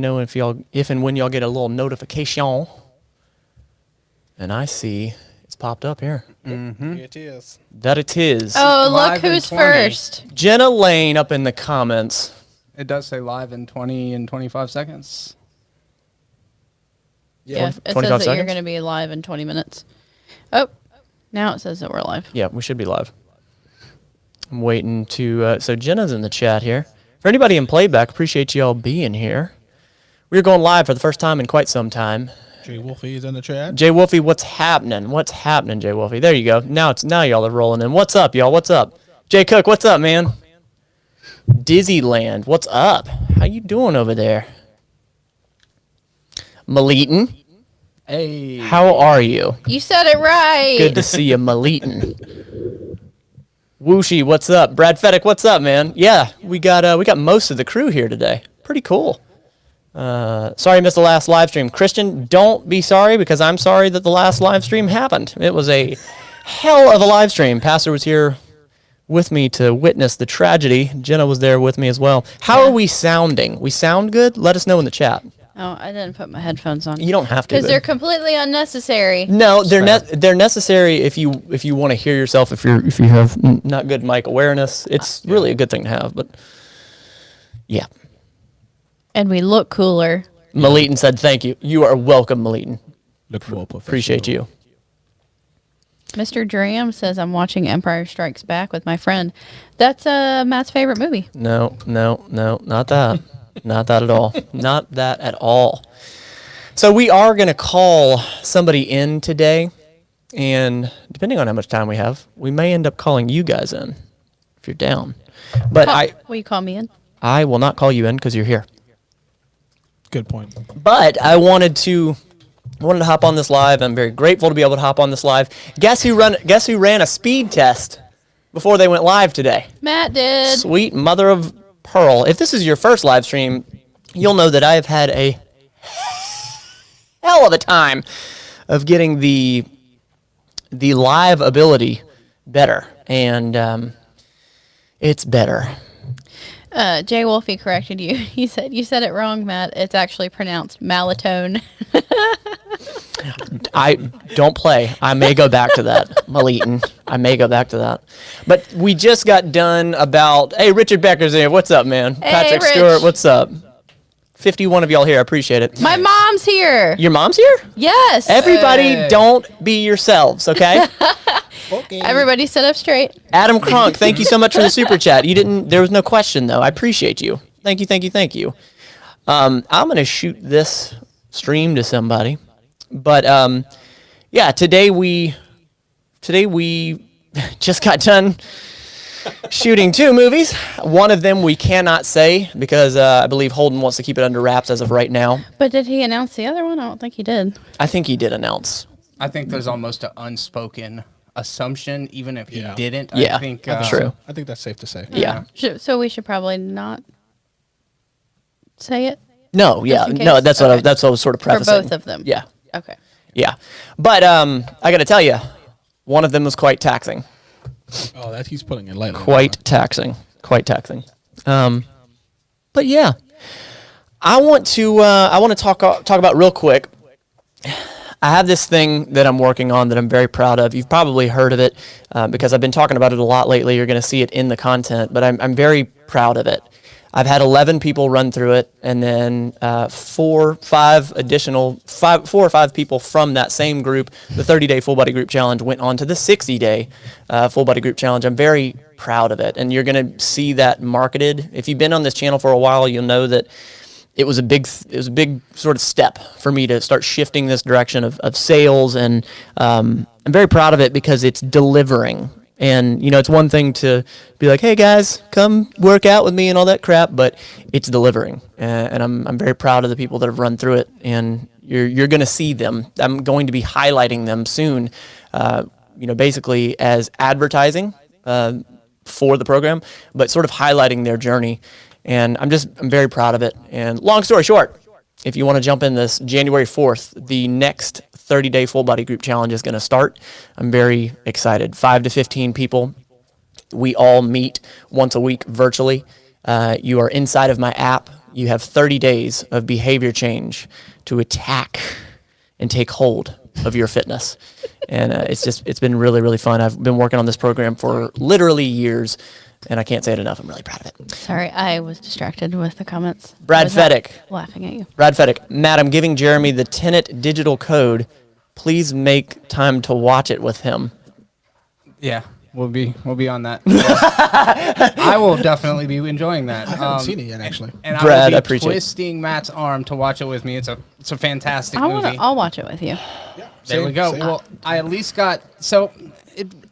know if and when y'all get a little notification. And I see it's popped up here. Mm-hmm. It is. That it is. Oh, Live look in who's 20. first. Jenna Lane up in the comments. It does say live in 20 and 25 seconds. Yeah, it 25 says that you're seconds? going to be live in 20 minutes. Oh, now it says that we're live. Yeah, we should be live. I'm waiting to... so Jenna's in the chat here. For anybody in playback, appreciate y'all being here. We're going live for the first time in quite some time. Jay Wolfie is in the chat. Jay Wolfie, what's happening? What's happening, Jay Wolfie? There you go. Now y'all are rolling in. What's up, y'all? What's up? Jay Cook, what's up, man? Dizzyland, what's up? How you doing over there? Maleeton, Hey. how are you? You said it right. Good to see you, Maleeton. Wooshi, what's up? Brad Fedek, what's up, man? Yeah, we got most of the crew here today. Pretty cool. Sorry I missed the last live stream. Christian, don't be sorry because I'm sorry that the last live stream happened. It was a hell of a live stream. Pastor was here with me to witness the tragedy. Jenna was there with me as well. How are we sounding? We sound good? Let us know in the chat. Oh, I didn't put my headphones on. You don't have to. Because they're completely unnecessary. No, they're necessary if you want to hear yourself. If you have not good mic awareness, it's really a good thing to have. But yeah, And we look cooler. Maleeton said thank you. You are welcome, Maleeton. Look more professional. Appreciate you. Mr. Dram says, I'm watching Empire Strikes Back with my friend. That's Matt's favorite movie. No, not that. Not that at all. Not that at all. So we are going to call somebody in today, and depending on how much time we have, we may end up calling you guys in if you're down. But Will you call me in? I will not call you in because you're here. Good point. But I wanted to hop on this live. I'm very grateful to be able to hop on this live. Guess who ran a speed test before they went live today? Matt did. Sweet mother of pearl. If this is your first live stream, you'll know that I have had a hell of a time of getting the live ability better, and it's better. Jay Wolfie corrected you. He said, you said it wrong, Matt. It's actually pronounced Malatone. I don't play. I may go back to that, Maleeton. I may go back to that. But we just got done about... Hey, Richard Becker's here. What's up, man? Hey, Patrick Rich. Stewart, what's up? 51 of y'all here. I appreciate it. My mom's here. Your mom's here? Yes. Everybody Hey. don't be yourselves, okay? Okay. Everybody sit up straight. Adam Kronk, thank you so much for the super chat. There was no question, though. I appreciate you. Thank you. I'm going to shoot this stream to somebody. But, yeah, today we just got done shooting 2 movies. One of them we cannot say because I believe Holden wants to keep it under wraps as of right now. But did he announce the other one? I don't think he did. I think he did announce. I think there's almost an unspoken assumption, even if he Yeah. didn't. Yeah, I think true. I think that's safe to say. Yeah. So we should probably not say it No, yeah. in No, case? that's Okay. what I was sort of for prefacing. both of them. Yeah. Okay. Yeah. But I got to tell you, one of them was quite taxing. Oh, that he's putting it lightly. Quite taxing. But yeah, I want to talk about real quick. I have this thing that I'm working on that I'm very proud of. You've probably heard of it because I've been talking about it a lot lately. You're going to see it in the content, but I'm very proud of it. I've had 11 people run through it, and then 4 or 5 people from that same group, the 30-day full body group challenge, went on to the 60-day full body group challenge. I'm very proud of it, and you're going to see that marketed. If you've been on this channel for a while, you'll know that it was a big sort of step for me to start shifting this direction of sales, and I'm very proud of it because it's delivering. And, you know, it's one thing to be like, hey, guys, come work out with me and all that crap, but it's delivering. And I'm very proud of the people that have run through it, and you're going to see them. I'm going to be highlighting them soon, basically as advertising for the program, but sort of highlighting their journey. And I'm very proud of it. And long story short, if you want to jump in this, January 4th, the next 30-day full body group challenge is going to start. I'm very excited. 5 to 15 people. We all meet once a week virtually. You are inside of my app. you have 30 days of behavior change to attack and take hold of your fitness. And it's been really, really fun. I've been working on this program for literally years, and I can't say it enough. I'm really proud of it. Sorry, I was distracted with the comments. Brad I was not Fedek. laughing at you. Brad Fedek, Matt, I'm giving Jeremy the Tenet digital code. Please make time to watch it with him. Yeah, we'll be on that. I will definitely be enjoying that. I haven't seen it yet, actually. And Brad, I I will be appreciate it. twisting Matt's arm to watch it with me. It's a fantastic movie. I'll watch it with you. There we go. Same. Well, I at least got so.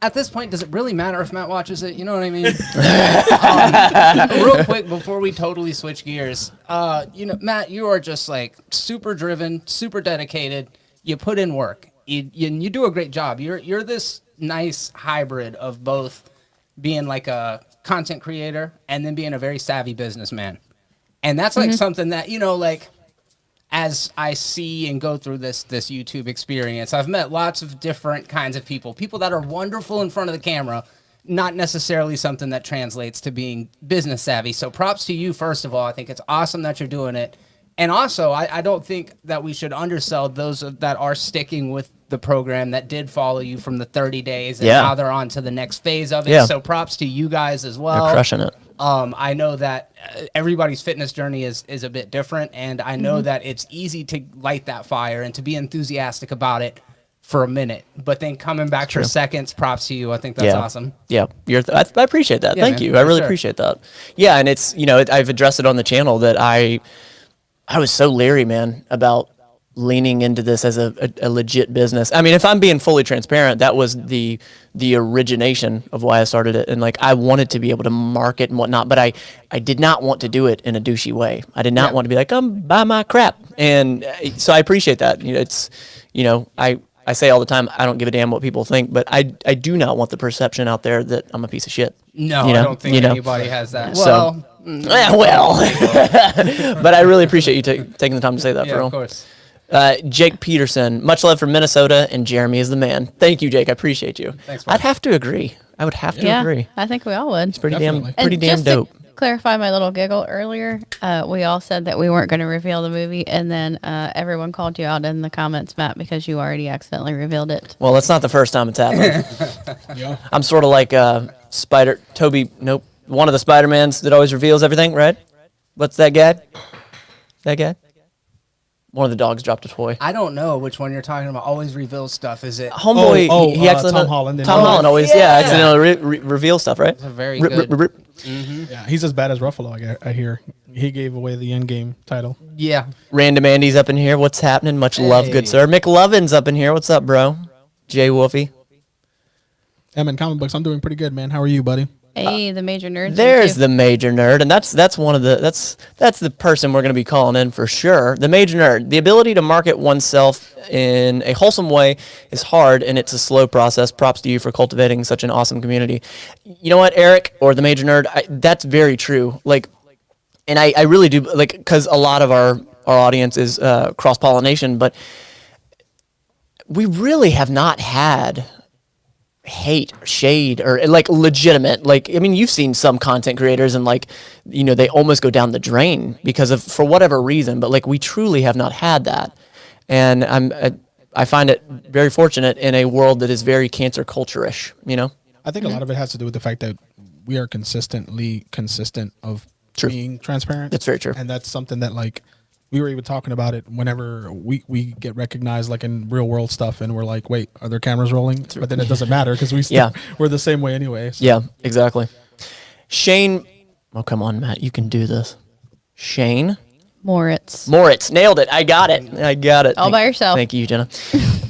At this point, does it really matter if Matt watches it? You know what I mean? Real quick before we totally switch gears, Matt, you are just like super driven, super dedicated. You put in work. You do a great job. You're this nice hybrid of both being like a content creator and then being a very savvy businessman. And that's like something that, like as I see and go through this YouTube experience, I've met lots of different kinds of people that are wonderful in front of the camera, not necessarily something that translates to being business savvy. So props to you, first of all. I think it's awesome that you're doing it. And also, I don't think that we should undersell those that are sticking with the program that did follow you from the 30 days and now they're on to the next phase of it. Yeah. So props to you guys as well. They're crushing it. I know that everybody's fitness journey is a bit different, and I know that it's easy to light that fire and to be enthusiastic about it for a minute, but then coming back for seconds, props to you. I think that's awesome. Yeah, I appreciate that. Yeah, Thank man, you. I for really sure. appreciate that. Yeah, and it's, I've addressed it on the channel that I was so leery, man, about leaning into this as a legit business. I mean, if I'm being fully transparent, that was the origination of why I started it. And like, I wanted to be able to market and whatnot, but I did not want to do it in a douchey way. I did not want to be like, come buy my crap. And so I appreciate that. I say all the time, I don't give a damn what people think, but I do not want the perception out there that I'm a piece of shit. No, I don't think anybody has that. So- Well, But I really appreciate you taking the time to say that, yeah, for real. of course. Jake Peterson, much love from Minnesota, and Jeremy is the man. Thank you, Jake. I appreciate you. Thanks, man. I'd have to agree. I would have to Yeah, agree. I think we all would. Pretty Definitely. damn, pretty And damn just dope. to clarify my little giggle earlier, we all said that we weren't going to reveal the movie, and then everyone called you out in the comments, Matt, because you already accidentally revealed it. Well, that's not the first time it's happened. Yeah. I'm sort of like one of the Spider-Mans that always reveals everything, right? What's that guy? That guy? One of the dogs dropped a toy. I don't know which one you're talking about. Always reveals stuff. Is it? Homeboy, he accidentally. Tom Holland. Tom Holland always, accidentally reveal stuff, right? It's a very good. Yeah, he's as bad as Ruffalo, I hear. He gave away the Endgame title. Yeah. Random Andy's up in here. What's happening? Much love, good Hey. sir. McLovin's up in here. What's up, bro? Jay Wolfie. In comic books, I'm doing pretty good, man. How are you, buddy? Hey, the major nerds. There's the major nerd, and that's one of the that's the person we're going to be calling in for sure. The major nerd. The ability to market oneself in a wholesome way is hard, and it's a slow process. Props to you for cultivating such an awesome community. You know what, Eric, or the major nerd? That's very true. Like, and I really do, like, because a lot of our audience is cross pollination, but we really have not had hate or shade or like legitimate, like, I mean, you've seen some content creators and like, they almost go down the drain because of, for whatever reason, but like we truly have not had that. And I find it very fortunate in a world that is very cancer culture-ish, I think a lot of it has to do with the fact that we are consistently consistent of True. being transparent. That's very true. And that's something that, like, we were even talking about it whenever we get recognized, like in real world stuff, and we're like, wait, are there cameras rolling? But then it doesn't matter because we're the same way anyway. So. Yeah, exactly. Shane, oh, come on, Matt, you can do this. Shane Moritz. nailed it. I got it. All by yourself. Thank you, Jenna.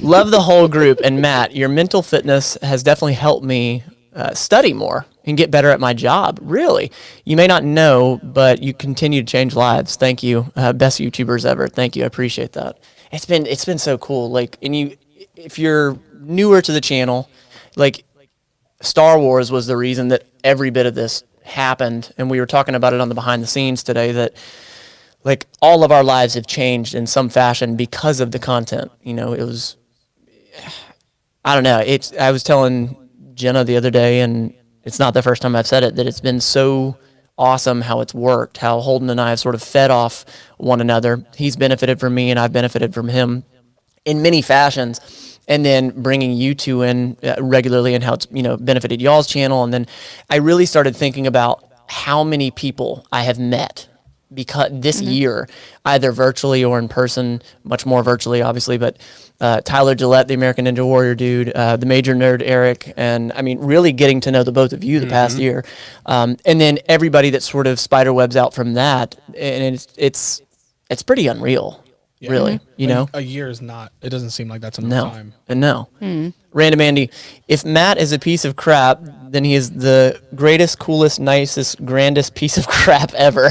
Love the whole group. And Matt, your mental fitness has definitely helped me study more and get better at my job. Really, you may not know, but you continue to change lives. Thank you, best YouTubers ever. Thank you, I appreciate that. It's been so cool. Like, and if you're newer to the channel, like, Star Wars was the reason that every bit of this happened, and we were talking about it on the behind the scenes today. That, like, all of our lives have changed in some fashion because of the content. It was, I don't know. I was telling Jenna the other day, and it's not the first time I've said it, that it's been so awesome how it's worked, how Holden and I have sort of fed off one another. He's benefited from me and I've benefited from him in many fashions. And then bringing you two in regularly and how it's, benefited y'all's channel. And then I really started thinking about how many people I have met because this year, either virtually or in person, much more virtually, obviously, but Tyler Gillette, the American Ninja Warrior dude, the Major Nerd Eric, and I mean, really getting to know the both of you the past year, and then everybody that sort of spider webs out from that, and it's pretty unreal. Yeah. Really, a year is not. It doesn't seem like that's enough time. No. Random Andy, if Matt is a piece of crap, then he is the greatest, coolest, nicest, grandest piece of crap ever.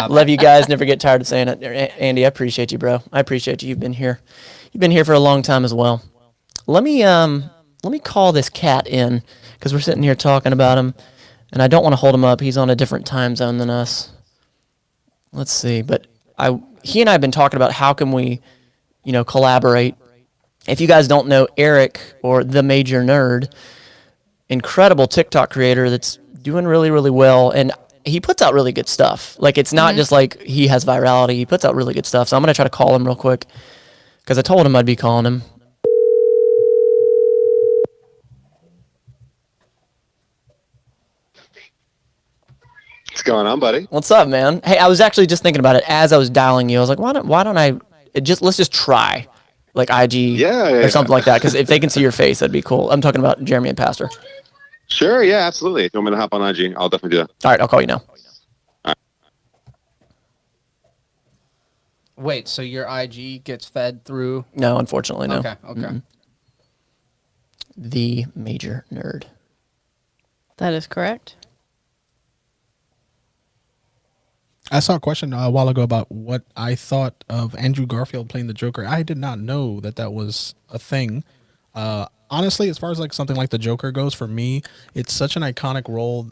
Love you guys. Never get tired of saying it. Andy, I appreciate you, bro. I appreciate you. You've been here. You've been here for a long time as well. Let me call this cat in because we're sitting here talking about him, and I don't want to hold him up. He's on a different time zone than us. Let's see, but he and I have been talking about how can we, collaborate. If you guys don't know Eric or the Major Nerd, incredible TikTok creator that's doing really, really well, and he puts out really good stuff. Like it's not just like he has virality; he puts out really good stuff. So I'm gonna try to call him real quick because I told him I'd be calling him. What's going on, buddy? What's up, man? Hey, I was actually just thinking about it as I was dialing you. I was like, why don't I let's just try like IG or something like that, because if they can see your face, that'd be cool. I'm talking about Jeremy and Pastor. Sure, yeah, absolutely. If you want me to hop on IG, I'll definitely do that. All right, I'll call you now. Wait, so your IG gets fed through? No, unfortunately, no. Okay. The Major Nerd. That is correct. I saw a question a while ago about what I thought of Andrew Garfield playing the Joker. I did not know that was a thing. Honestly, as far as like something like the Joker goes, for me, it's such an iconic role,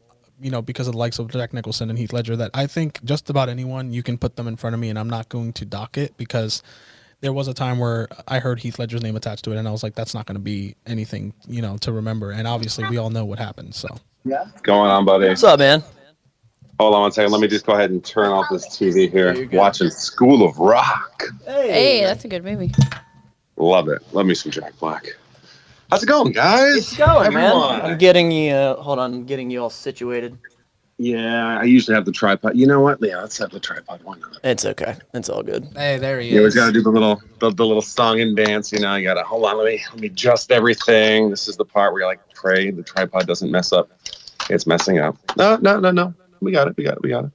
because of the likes of Jack Nicholson and Heath Ledger, that I think just about anyone, you can put them in front of me and I'm not going to dock it, because there was a time where I heard Heath Ledger's name attached to it and I was like, that's not going to be anything, to remember. And obviously we all know what happened. So What's going on, buddy? What's up, man? Hold on one second. Let me just go ahead and turn off this TV here. Watching School of Rock. Hey, that's a good movie. Love it. Love me some Jack Black. How's it going, guys? It's going, Everyone. man. I'm getting you. Hold on, I'm getting you all situated. Yeah, I usually have the tripod. You know what? Yeah, let's have the tripod. Why not? It's okay. It's all good. Hey, there he You always is. got to do the little song and dance. You got to hold on. Let me adjust everything. This is the part where you pray the tripod doesn't mess up. It's messing up. No. We got it.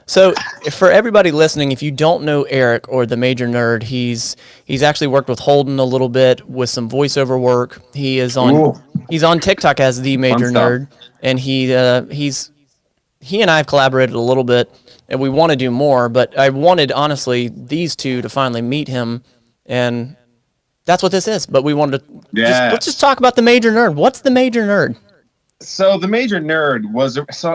So, for everybody listening, if you don't know Eric or the Major Nerd, he's actually worked with Holden a little bit with some voiceover work. He is on he's on TikTok as the Major Nerd, and he and I have collaborated a little bit, and we want to do more. But I wanted, honestly, these two to finally meet him, and that's what this is. But we wanted to let's just talk about the Major Nerd. What's the Major Nerd? So the Major Nerd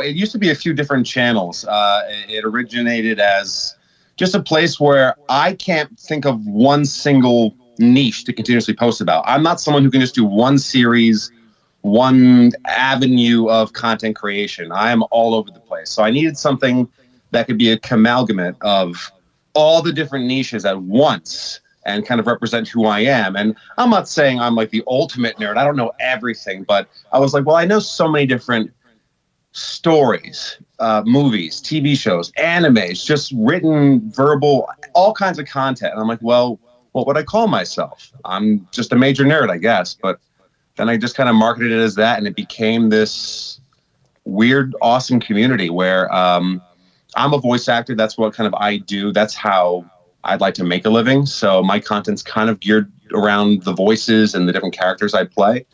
it used to be a few different channels. It originated as just a place where I can't think of one single niche to continuously post about. I'm not someone who can just do one series, one avenue of content creation. I am all over the place. So I needed something that could be a amalgamate of all the different niches at once and kind of represent who I am. And I'm not saying I'm like the ultimate nerd. I don't know everything, but I was like, well, I know so many different stories, movies, TV shows, animes, just written, verbal, all kinds of content. And I'm like, well, what would I call myself? I'm just a major nerd, I guess. But then I just kind of marketed it as that, and it became this weird, awesome community where I'm a voice actor. That's what kind of I do. That's how I'd like to make a living. So my content's kind of geared around the voices and the different characters I play.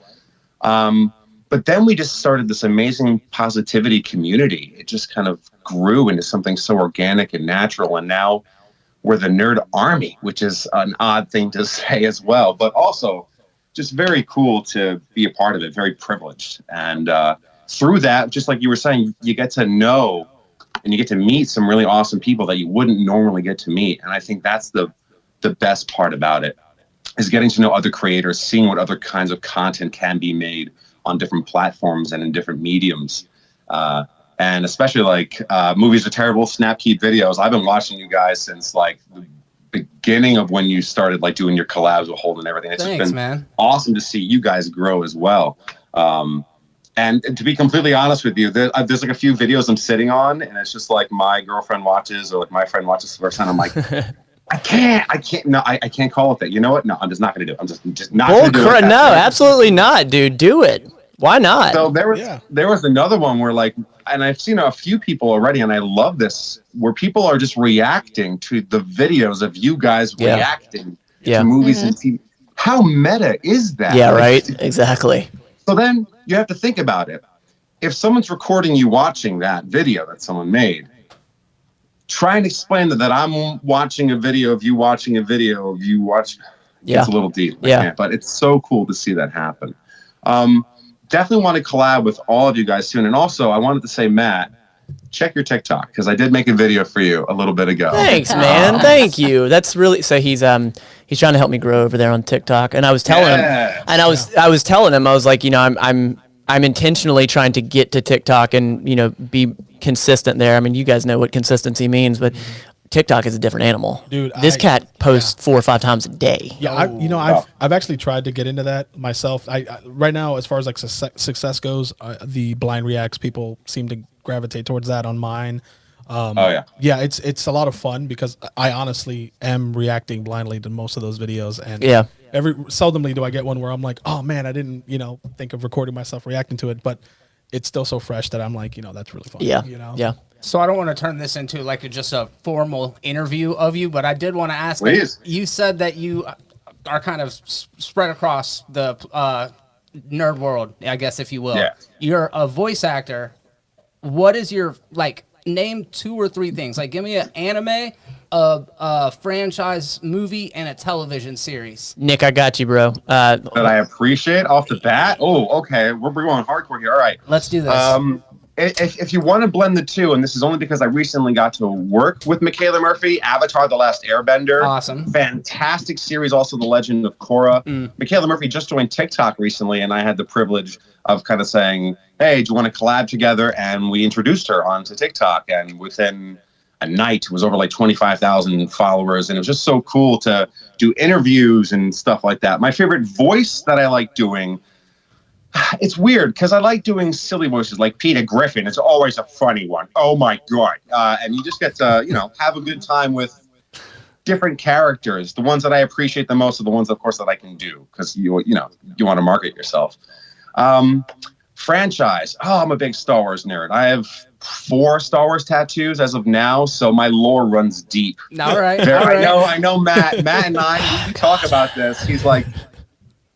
But then we just started this amazing positivity community. It just kind of grew into something so organic and natural. And now we're the Nerd Army, which is an odd thing to say as well, but also just very cool to be a part of it, very privileged. And through that, just like you were saying, you get to know and you get to meet some really awesome people that you wouldn't normally get to meet. And I think that's the best part about it, is getting to know other creators, seeing what other kinds of content can be made on different platforms and in different mediums. and especially like Movies Are Terrible, Snapkeep videos. I've been watching you guys since like the beginning of when you started like doing your collabs with Holden and everything. It's Thanks, just been man. awesome to see you guys grow as well. And to be completely honest with you, there's like a few videos I'm sitting on, and it's just like my girlfriend watches or like my friend watches the first time. I'm like, I can't call it that. You know what? No, I'm just not going to do it. I'm just not going to do it. No, absolutely not, dude. Do it. Why not? So there was another one where like, and I've seen a few people already, and I love this, where people are just reacting to the videos of you guys reacting to movies and TV. How meta is that? Yeah, right. Exactly. So then you have to think about it. If someone's recording you watching that video that someone made, try and explain that I'm watching a video of you watching a video of you watch. Yeah. It's a little deep. Yeah. But it's so cool to see that happen. Definitely want to collab with all of you guys soon. And also, I wanted to say, Matt, check your TikTok, because I did make a video for you a little bit ago. Thanks, man. Thank you. That's really so. He's trying to help me grow over there on TikTok, and I was telling him, and I was telling him, I was like, I'm intentionally trying to get to TikTok and be consistent there. I mean, you guys know what consistency means, but TikTok is a different animal. Dude, this cat posts 4 or 5 times a day. Yeah, I've actually tried to get into that myself. I right now, as far as like success goes, the blind reacts, people seem to gravitate towards that on mine. Yeah, it's a lot of fun because I honestly am reacting blindly to most of those videos, and seldomly do I get one where I'm like, oh man, I didn't think of recording myself reacting to it, but it's still so fresh that I'm like, that's really fun. Yeah. So I don't want to turn this into like just a formal interview of you, but I did want to ask. Please. You said that you are kind of spread across the nerd world, I guess, if you will. Yeah. You're a voice actor. What is your name 2 or 3 things? Like, give me an anime, a franchise movie, and a television series. Nick, I got you, bro. That I appreciate off the bat. Oh, okay. We're going hardcore here. All right. Let's do this. If you want to blend the two, and this is only because I recently got to work with Michaela Murphy, Avatar: The Last Airbender. Awesome. Fantastic series, also The Legend of Korra. Michaela Murphy just joined TikTok recently, and I had the privilege of kind of saying, hey, do you want to collab together? And we introduced her onto TikTok, and within a night, it was over like 25,000 followers, and it was just so cool to do interviews and stuff like that. My favorite voice that I like doing, it's weird because I like doing silly voices like Peter Griffin. It's always a funny one. Oh my God. And you just get to, have a good time with different characters. The ones that I appreciate the most are the ones, of course, that I can do because you want to market yourself. Franchise. Oh, I'm a big Star Wars nerd. I have 4 Star Wars tattoos as of now, so my lore runs deep. All right. I know Matt. Matt and we talk about this. He's like,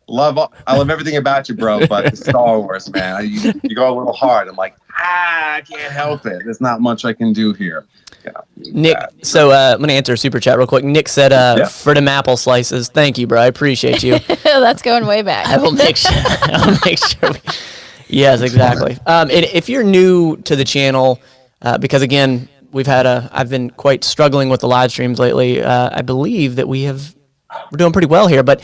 I love everything about you, bro, but the Star Wars, man, you go a little hard. I'm like, I can't help it. There's not much I can do here. Nick, so I'm going to answer a super chat real quick. Nick said, for them apple slices. Thank you, bro. I appreciate you. That's going way back. I will make sure. Yes, exactly. And if you're new to the channel, because again, I've been quite struggling with the live streams lately. I believe that we're doing pretty well here, but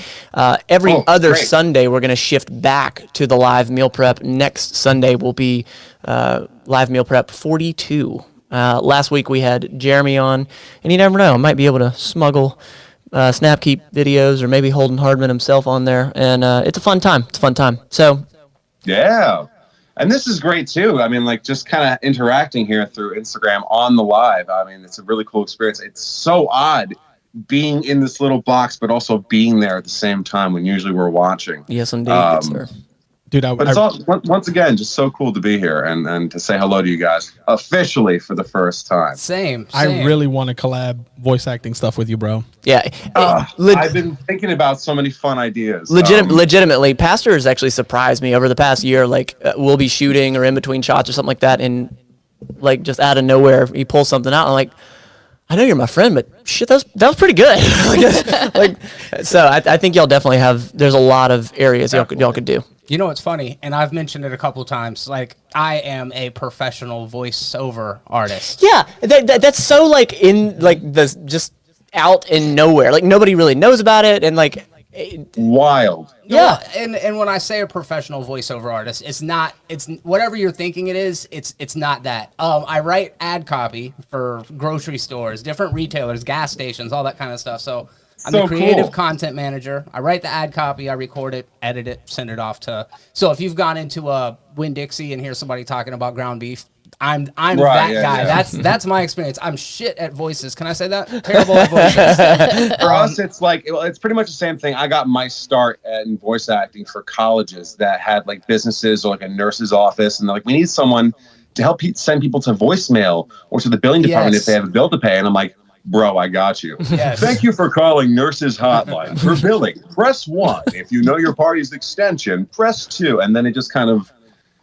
every other Sunday we're going to shift back to the live meal prep. Next Sunday will be live meal prep 42. Last week we had Jeremy on, and you never know, I might be able to smuggle Snapkeep videos or maybe Holden Hardman himself on there, and it's a fun time. So yeah. And this is great too. I mean, like just kind of interacting here through Instagram on the live. I mean, it's a really cool experience. It's so odd being in this little box, but also being there at the same time when usually we're watching. Yes, indeed, good sir. Dude, but it's all, once again, just so cool to be here and to say hello to you guys officially for the first time. Same. I really want to collab voice acting stuff with you, bro. Yeah. I've been thinking about so many fun ideas. Legitimately, Pastor has actually surprised me over the past year. Like, we'll be shooting or in between shots or something like that, and like just out of nowhere, he pulls something out. I'm like, I know you're my friend, but shit, that was pretty good. So I think y'all definitely there's a lot of areas y'all could do. You know what's funny, and I've mentioned it a couple times, like I am a professional voiceover artist. Yeah, that's so like in like the just out in nowhere. Like nobody really knows about it, and like Wild. Yeah. And when I say a professional voiceover artist, it's whatever you're thinking it is, it's not that. I write ad copy for grocery stores, different retailers, gas stations, all that kind of stuff. So I'm the creative content manager. I write the ad copy, I record it, edit it, send it off to. So if you've gone into a Winn-Dixie and hear somebody talking about ground beef, I'm right, that guy. Yeah. That's my experience. I'm shit at voices. Can I say that? Terrible at voices. For us, it's like it's pretty much the same thing. I got my start in voice acting for colleges that had like businesses or like a nurse's office, and they're like, we need someone to help send people to voicemail or to the billing department if they have a bill to pay. And I'm like, bro, I got you. Yes. Thank you for calling Nurses Hotline. For billing, press 1. If you know your party's extension, press 2. And then it just kind of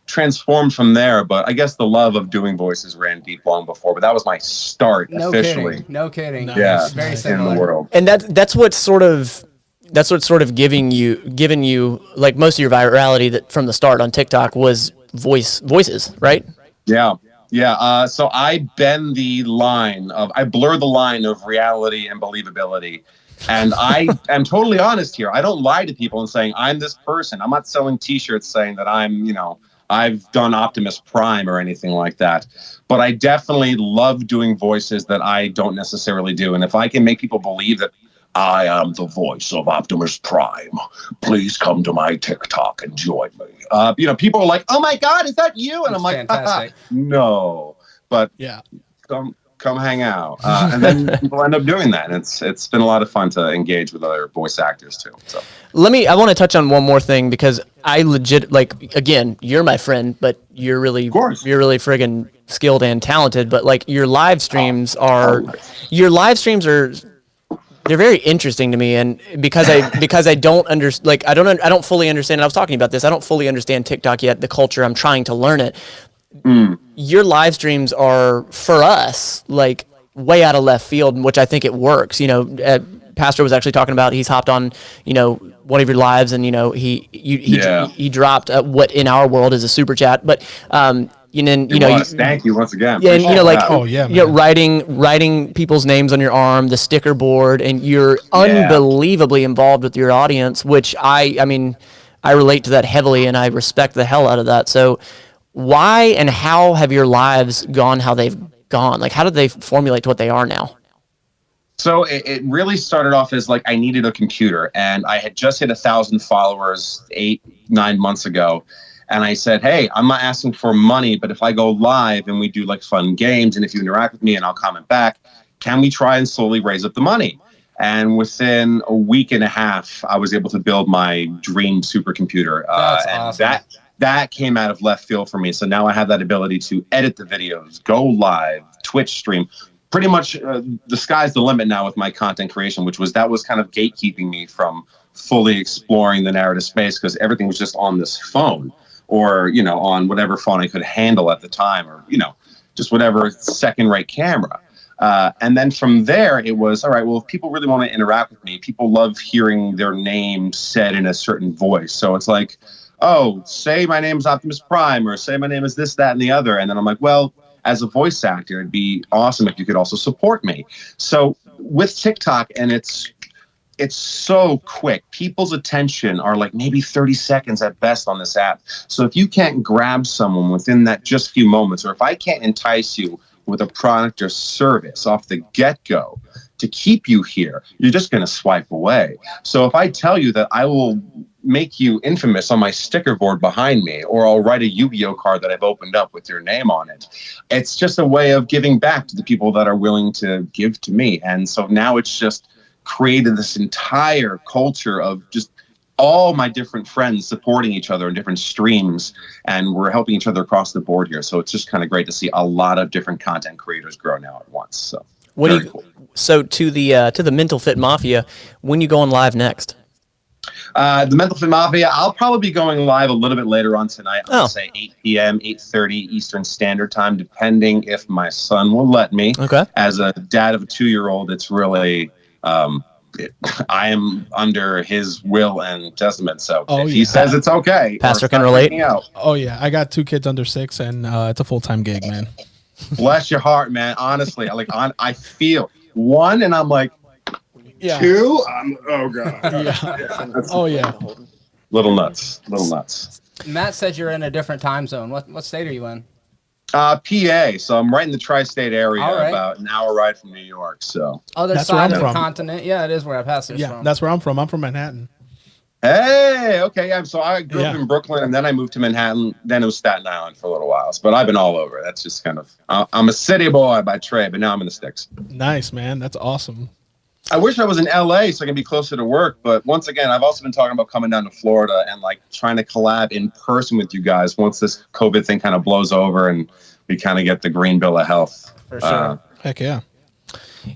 transformed from there. But I guess the love of doing voices ran deep long before. But that was my start officially. No kidding. Yeah, very similar. In the world. And that's what's sort of giving you like most of your virality that from the start on TikTok was voices, right? Yeah. Yeah, so I blur the line of reality and believability. And I am totally honest here. I don't lie to people and saying I'm this person. I'm not selling t-shirts saying that I've done Optimus Prime or anything like that. But I definitely love doing voices that I don't necessarily do. And if I can make people believe that I am the voice of Optimus Prime, please come to my TikTok and join me. People are like, "Oh my God, is that you?" And I'm like, "No," but yeah, come hang out. And then people end up doing that. And it's been a lot of fun to engage with other voice actors too. So I want to touch on one more thing because I legit again, you're my friend, but you're really friggin' skilled and talented. But like your live streams are. They're very interesting to me, and because I don't I don't fully understand. And I was talking about this. I don't fully understand TikTok yet. The culture. I'm trying to learn it. Your live streams are for us like way out of left field, which I think it works. Pastor was actually talking about he's hopped on one of your lives, and he dropped what in our world is a super chat, but thank you once again. Yeah, and writing people's names on your arm, the sticker board, and you're unbelievably involved with your audience, which I relate to that heavily, and I respect the hell out of that. So, why and how have your lives gone how they've gone? Like, how did they formulate to what they are now? So it really started off as like I needed a computer, and I had just hit 1,000 followers 8-9 months ago. And I said, hey, I'm not asking for money, but if I go live and we do like fun games, and if you interact with me and I'll comment back, can we try and slowly raise up the money? And within a week and a half, I was able to build my dream supercomputer. That's awesome. That came out of left field for me. So now I have that ability to edit the videos, go live, Twitch stream. Pretty much the sky's the limit now with my content creation, that was kind of gatekeeping me from fully exploring the narrative space because everything was just on this phone. Or, on whatever phone I could handle at the time, or, just whatever second-rate camera. And then from there, it was, all right, well, if people really want to interact with me, people love hearing their name said in a certain voice. So it's like, oh, say my name is Optimus Prime, or say my name is this, that, and the other. And then I'm like, well, as a voice actor, it'd be awesome if you could also support me. So with TikTok, and it's so quick. People's attention are like maybe 30 seconds at best on this app. So if you can't grab someone within that just few moments, or if I can't entice you with a product or service off the get-go to keep you here, you're just going to swipe away. So if I tell you that I will make you infamous on my sticker board behind me, or I'll write a Yu-Gi-Oh card that I've opened up with your name on it, it's just a way of giving back to the people that are willing to give to me. And so now it's just created this entire culture of just all my different friends supporting each other in different streams, and we're helping each other across the board here. So it's just kind of great to see a lot of different content creators grow now at once. So So to the Mental Fit Mafia, when you going live next? The Mental Fit Mafia, I'll probably be going live a little bit later on tonight. I'll say 8 p.m., 8:30 Eastern Standard Time, depending if my son will let me. Okay. As a dad of a 2-year-old, it's really I am under his will and testament. So if he says it's okay, Pastor can relate. Oh yeah, I got 2 kids under 6, and it's a full-time gig, man. Bless your heart, man. Honestly, I feel one, and I'm like, Yeah. 2? Oh god. Yeah. Oh yeah. Little nuts. Little nuts. Matt said you're in a different time zone. What state are you in? PA. So I'm right in the tri-state area, All right. about an hour ride from New York. So. Other That's where side I'm of the from. continent. Yeah, it is where our pastor's Yeah, from. that's where I'm from. I'm from Manhattan. Hey, okay. Yeah, so I grew up Yeah. in Brooklyn, and then I moved to Manhattan. Then it was Staten Island for a little while. But I've been all over. That's just kind of. I'm a city boy by trade, but now I'm in the sticks. Nice, man. That's awesome. I wish I was in LA so I can be closer to work. But once again, I've also been talking about coming down to Florida and like trying to collab in person with you guys once this COVID thing kind of blows over and we kind of get the green bill of health. For sure. Heck yeah.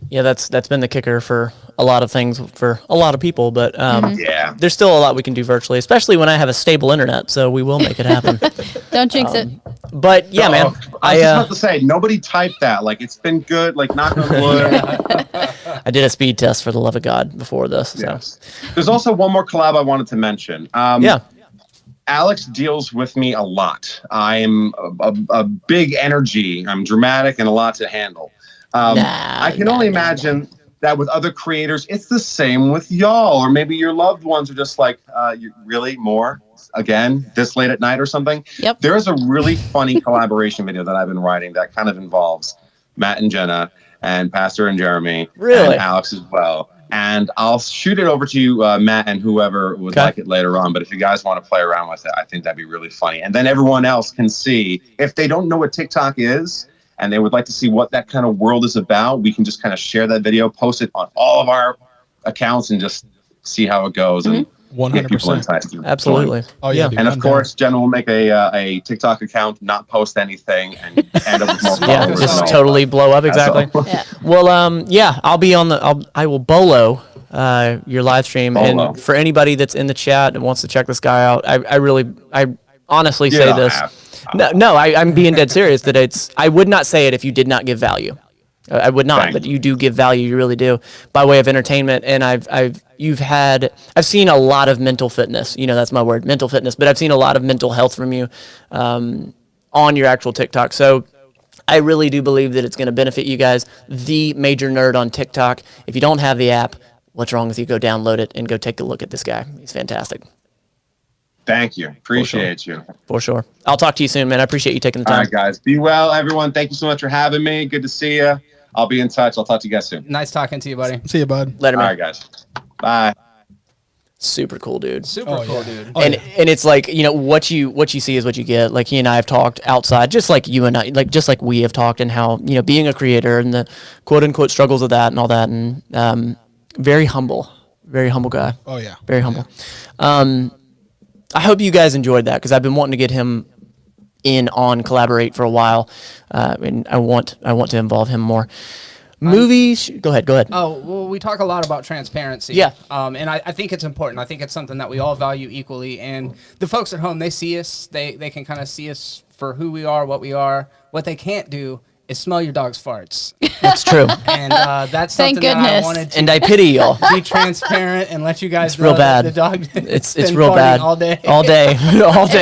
Yeah, that's been the kicker for a lot of things for a lot of people, but Yeah. there's still a lot we can do virtually, especially when I have a stable internet, so we will make it happen. Don't jinx it. But yeah, man, I was just about to say, nobody typed that. Like, it's been good. Like, knock on wood. I did a speed test for the love of God before this. So. Yes. There's also one more collab I wanted to mention. Yeah. Alex deals with me a lot. I'm a big energy. I'm dramatic and a lot to handle. I can only imagine that with other creators, it's the same with y'all. Or maybe your loved ones are just like, you really more? Again, this late at night or something? Yep. There's a really funny collaboration video that I've been writing that kind of involves Matt and Jenna and Pastor and Jeremy. Really? And Alex as well. And I'll shoot it over to you, Matt, and whoever would like it later on. But if you guys want to play around with it, I think that'd be really funny. And then everyone else can see, if they don't know what TikTok is, and they would like to see what that kind of world is about, we can just kind of share that video, post it on all of our accounts, and just see how it goes. And get people 100%. enticed. Absolutely. Oh yeah. Yeah. dude, And of I'm course, Jenna will make a TikTok account, not post anything, and end up with more Yeah, followers. just and all totally that. blow up. That's Exactly. all. Yeah. Well, yeah, I'll be on I will bolo your live stream, Bolo. and for anybody that's in the chat and wants to check this guy out, I honestly You say don't this. have to. No, I'm being dead serious. That I would not say it if you did not give value. I would not, Thank but you do give value. You really do, by way of entertainment. And I've seen a lot of mental fitness. You know, that's my word, mental fitness. But I've seen a lot of mental health from you on your actual TikTok. So I really do believe that it's going to benefit you guys. The Major Nerd on TikTok. If you don't have the app, what's wrong with you? Go download it and go take a look at this guy. He's fantastic. Thank you. Appreciate you. For sure. I'll talk to you soon, man. I appreciate you taking the All time. right, guys. Be well, everyone. Thank you so much for having me. Good to see you. I'll be in touch. I'll talk to you guys soon. Nice talking to you, buddy. See you, bud. Later, All man. right, guys. Bye. Super cool, dude. Super Oh, cool, yeah. dude. Oh, and yeah. and it's like, you know, what you see is what you get. Like he and I have talked outside, just like you and I, like just like we have talked, and how, you know, being a creator and the quote unquote struggles of that and all that, and very humble guy. Oh yeah. Very humble. I hope you guys enjoyed that, because I've been wanting to get him on Collaborate for a while, and I want to involve him more. Movies. Go ahead. Oh, well, we talk a lot about transparency. Yeah. And I think it's important. I think it's something that we all value equally. And the folks at home, they see us. They can kind of see us for who we are, what we are. What they can't do is smell your dog's farts. That's true. And that's Thank something that I goodness. wanted to And I pity y'all. be transparent and let you guys It's know real that bad. the dog It's been real farting bad. all day. All day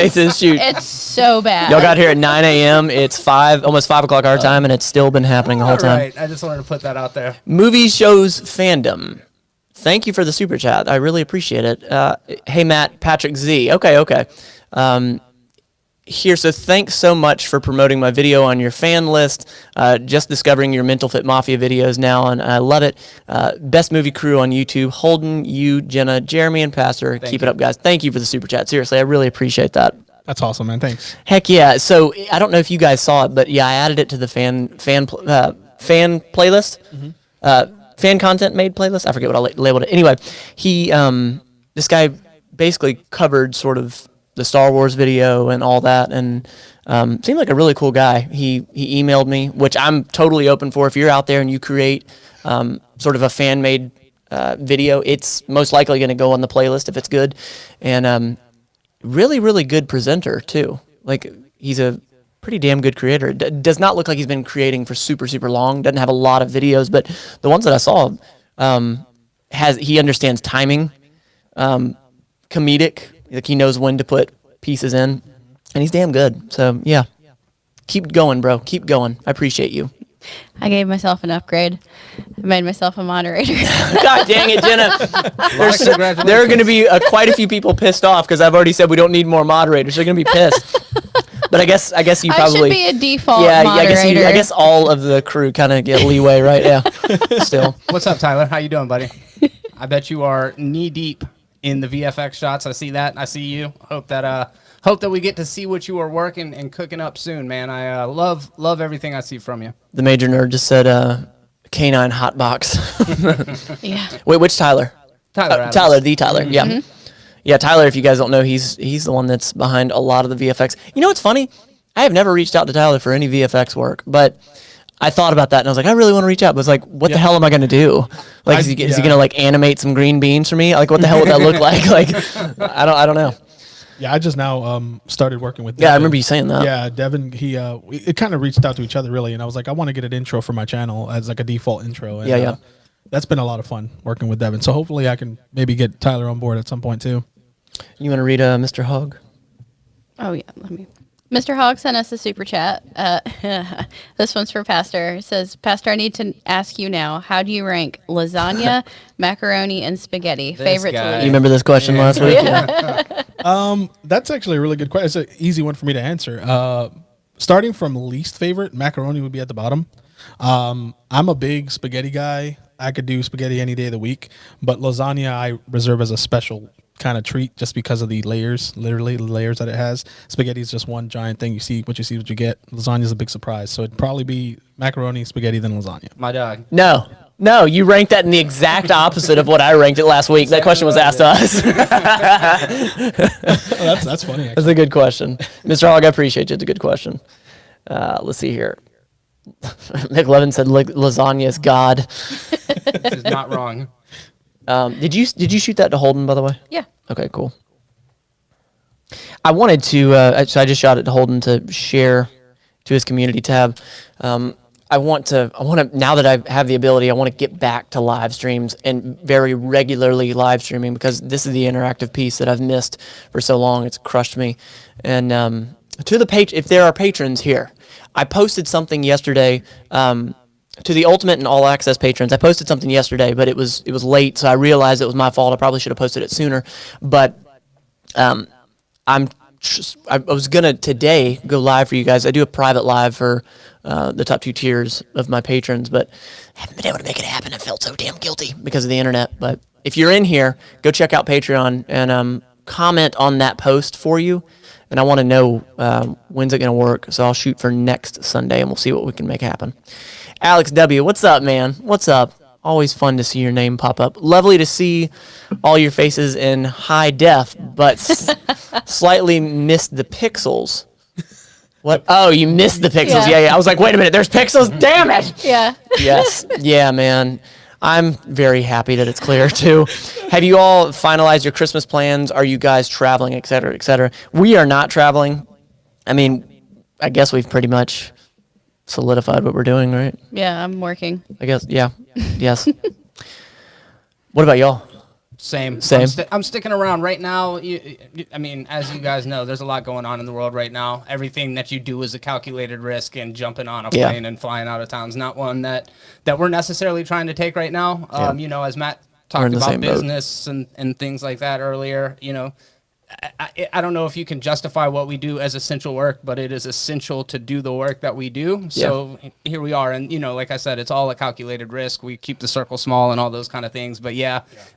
through the shoot. It's so bad. Y'all got here at 9 a.m. It's almost 5 o'clock our time, and it's still been happening the whole All time. right. I just wanted to put that out there. Movie shows fandom. Thank you for the super chat. I really appreciate it. Hey, Matt, Patrick Z. Okay. Here, so thanks so much for promoting my video on your fan list. Just discovering your Mental Fit Mafia videos now, and I love it. Best movie crew on YouTube. Holden, you, Jenna, Jeremy, and Pastor. Keep it up, guys. Thank you for the super chat. Seriously, I really appreciate that. That's awesome, man. Thanks. Heck yeah. So I don't know if you guys saw it, but yeah, I added it to the fan playlist. Fan content made playlist. I forget what I labeled it. Anyway, this guy basically covered sort of the Star Wars video and all that, and seemed like a really cool guy. He emailed me, which I'm totally open for. If you're out there and you create sort of a fan made video, it's most likely going to go on the playlist if it's good. And really, really good presenter too. Like, he's a pretty damn good creator. Does not look like he's been creating for super, super long. Doesn't have a lot of videos, but the ones that I saw, he understands timing, comedic. Like, he knows when to put pieces in, and he's damn good. So yeah, keep going, bro. Keep going. I appreciate you. I gave myself an upgrade. I made myself a moderator. God dang it, Jenna. Congratulations. There are going to be quite a few people pissed off because I've already said we don't need more moderators. They're going to be pissed. But I guess you I probably should be a default yeah. moderator. I guess all of the crew kind of get leeway, right? Yeah. Still. What's up, Tyler? How you doing, buddy? I bet you are knee deep in the VFX shots. I see that. I see you. Hope that we get to see what you are working and cooking up soon, man. I love everything I see from you. The major nerd just said canine hot box. Yeah. Wait, which Tyler? Tyler, Adams. Tyler, the Tyler. Yeah. Yeah, Tyler, if you guys don't know, he's the one that's behind a lot of the VFX. You know what's funny? I have never reached out to Tyler for any VFX work, but I thought about that and I was like, I really want to reach out. But it's like, what the hell am I going to do? Like, is he going to like animate some green beans for me? Like, what the hell would that look like? Like, I don't know. Yeah, I just now started working with. Yeah, I Devin. remember you saying that. Yeah, Devin. It kind of reached out to each other really, and I was like, I want to get an intro for my channel as like a default intro. And, Yeah. That's been a lot of fun working with Devin. So hopefully I can maybe get Tyler on board at some point too. You want to read Mr. Hogg? Oh yeah, let me. Mr. Hogg sent us a super chat. This one's for Pastor. It says, Pastor, I need to ask you now. How do you rank lasagna, macaroni, and spaghetti? Favorite guy. to You least? remember this question last week? Yeah. That's actually a really good question. It's an easy one for me to answer. Starting from least favorite, macaroni would be at the bottom. I'm a big spaghetti guy. I could do spaghetti any day of the week, but lasagna I reserve as a special kind of treat just because of the layers, literally the layers that it has. Spaghetti is just one giant thing. You see what you get. Lasagna is a big surprise. So it'd probably be macaroni, spaghetti, then lasagna. My dog. No, you ranked that in the exact opposite of what I ranked it last week. That question was asked to us. That's funny. That's a good question. Mr. Hogg, I appreciate you. It's a good question. Let's see here. Mick Levin said lasagna is God. This is not wrong. Did you shoot that to Holden, by the way? Yeah. Okay, cool. I wanted to, so I just shot it to Holden to share to his community tab. I want to, now that I have the ability, I want to get back to live streams and very regularly live streaming because this is the interactive piece that I've missed for so long. It's crushed me. And to the page, if there are patrons here, I posted something yesterday to the Ultimate and All Access patrons. I posted something yesterday, but it was late, so I realized it was my fault. I probably should have posted it sooner. But I was gonna today go live for you guys. I do a private live for the top 2 tiers of my patrons, but I haven't been able to make it happen. I felt so damn guilty because of the internet. But if you're in here, go check out Patreon and comment on that post for you. And I want to know when's it going to work. So I'll shoot for next Sunday, and we'll see what we can make happen. Alex W., what's up, man? What's up? Always fun to see your name pop up. Lovely to see all your faces in high def, but slightly missed the pixels. What? Oh, you missed the pixels. Yeah. I was like, wait a minute, there's pixels? Damn it! Yeah. Yes. Yeah, man. I'm very happy that it's clear, too. Have you all finalized your Christmas plans? Are you guys traveling, et cetera, et cetera? We are not traveling. I mean, I guess we've pretty much solidified what we're doing, right? Yeah, I'm working. I guess, yeah. Yes. What about y'all? Same. Same. I'm sticking around right now. I mean, as you guys know, there's a lot going on in the world right now. Everything that you do is a calculated risk, and jumping on a plane and flying out of town is not one that we're necessarily trying to take right now. You know, as Matt talked about business and things like that earlier, you know, I don't know if you can justify what we do as essential work, but it is essential to do the work that we do. So here we are. And, you know, like I said, it's all a calculated risk. We keep the circle small and all those kind of things. But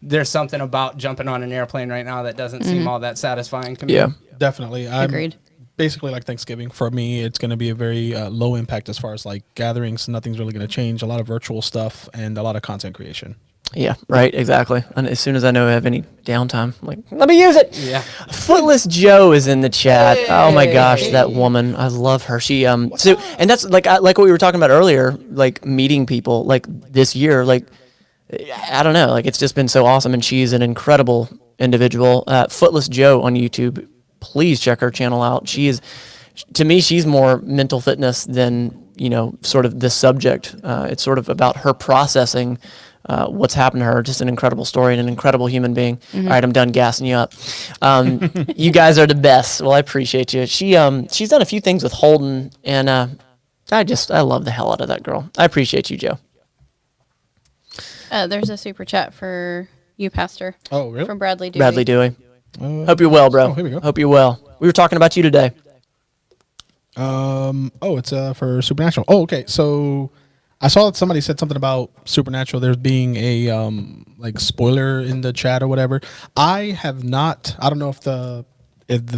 there's something about jumping on an airplane right now that doesn't seem all that satisfying to me. Yeah, definitely. Agreed. Basically, like Thanksgiving for me, it's going to be a very low impact as far as like gatherings. Nothing's really going to change. A lot of virtual stuff and a lot of content creation. Yeah, right, exactly. And as soon as I know I have any downtime, I'm like, let me use it. Yeah. Footless Joe is in the chat. Hey. Oh my gosh, that woman. I love her. She and that's like what we were talking about earlier, like meeting people like this year, like I don't know, like it's just been so awesome, and she's an incredible individual. Footless Joe on YouTube. Please check her channel out. She is, to me, she's more mental fitness than, you know, sort of this subject. It's sort of about her processing what's happened to her. Just an incredible story and an incredible human being. All right, I'm done gassing you up. You guys are the best. Well, I appreciate you. She's done a few things with Holden, and I love the hell out of that girl. I appreciate you, Joe. There's a super chat for you, Pastor. Oh, really? From Bradley Dewey. Bradley Dewey. Hope you're well, bro. Oh, here we go. Hope you're well. We were talking about you today. It's for Supernatural. Oh, okay. So I saw that somebody said something about Supernatural. There's being a like spoiler in the chat or whatever. I have not. I don't know if the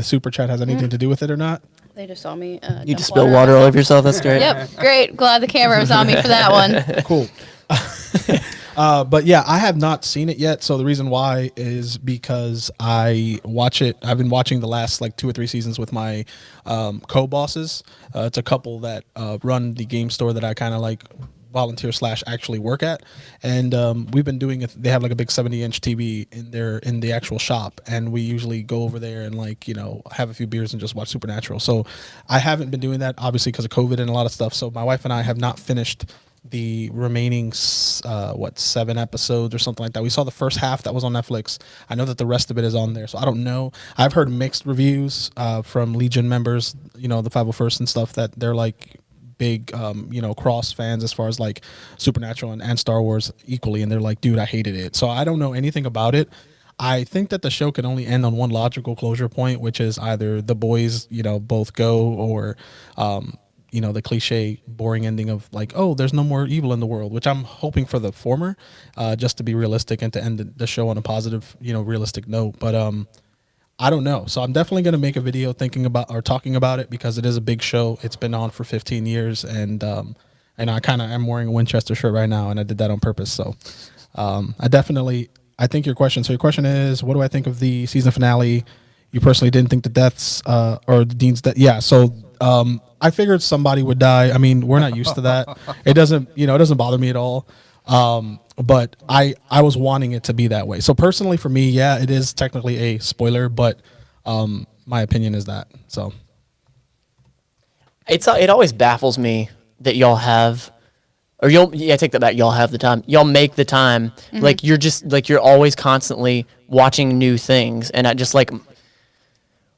super chat has anything to do with it or not. They just saw me. You just spilled water all over yourself. That's great. Yep, great. Glad the camera was on me for that one. Cool. But yeah, I have not seen it yet. So the reason why is because I watch it. I've been watching the last like 2 or 3 seasons with my co-bosses. It's a couple that run the game store that I kind of like volunteer / actually work at, and we've been doing it. They have like a big 70-inch TV in the actual shop, and we usually go over there and like have a few beers and just watch Supernatural. So I haven't been doing that obviously because of COVID and a lot of stuff. So my wife and I have not finished the remaining 7 episodes or something like that. We saw the first half that was on Netflix. I know that the rest of it is on there, so I don't know. I've heard mixed reviews from Legion members, the 501st and stuff, that they're like big cross fans as far as like Supernatural and Star Wars equally, and they're like, dude, I hated it. So I don't know anything about it. I think that the show can only end on one logical closure point, which is either the boys both go, or the cliche boring ending of like, oh, there's no more evil in the world, which I'm hoping for the former, just to be realistic and to end the show on a positive, realistic note. But I don't know. So I'm definitely going to make a video thinking about or talking about it, because it is a big show. It's been on for 15 years, and I kind of am wearing a Winchester shirt right now, and I did that on purpose. So I think your question. So your question is, what do I think of the season finale? You personally didn't think the deaths or the Dean's death? Yeah. So I figured somebody would die. I mean, we're not used to that. It doesn't bother me at all. But I was wanting it to be that way. So personally for me, yeah, it is technically a spoiler, but my opinion is that. So it always baffles me that y'all have, or take that back. Y'all have the time. Y'all make the time. Mm-hmm. Like you're always constantly watching new things, and I just like.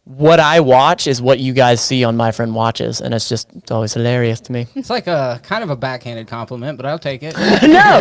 What I watch is what you guys see on My Friend Watches, and it's always hilarious to me. It's like a kind of a backhanded compliment, but I'll take it. No.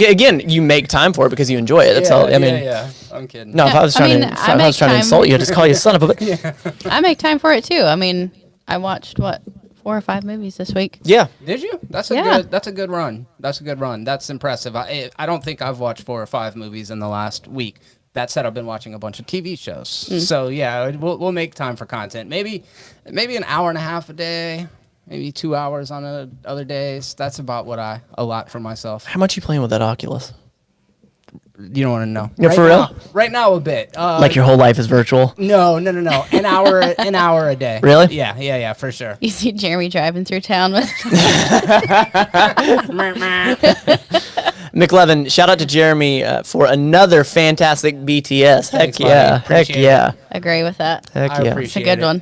Again, you make time for it because you enjoy it. That's all. I mean, yeah. I'm kidding. No, if I was trying to insult you, I'd just call you a son of a bitch. Yeah. I make time for it too. I mean, I watched 4 or 5 movies this week. Yeah. Did you? That's a good run. That's impressive. I don't think I've watched 4 or 5 movies in the last week. That said, I've been watching a bunch of TV shows. So yeah, we'll make time for content. Maybe an hour and a half a day, maybe 2 hours on other days. That's about what I allot for myself. How much you playing with that Oculus? You don't want to know. Yeah, for real? Right now, a bit. Like your whole life is virtual? No. An hour a day. Really? Yeah, for sure. You see Jeremy driving through town with. McLevin, shout out to Jeremy for another fantastic BTS. Thanks, Heck yeah. Agree with that. Heck I yeah. It's a appreciate good it. one.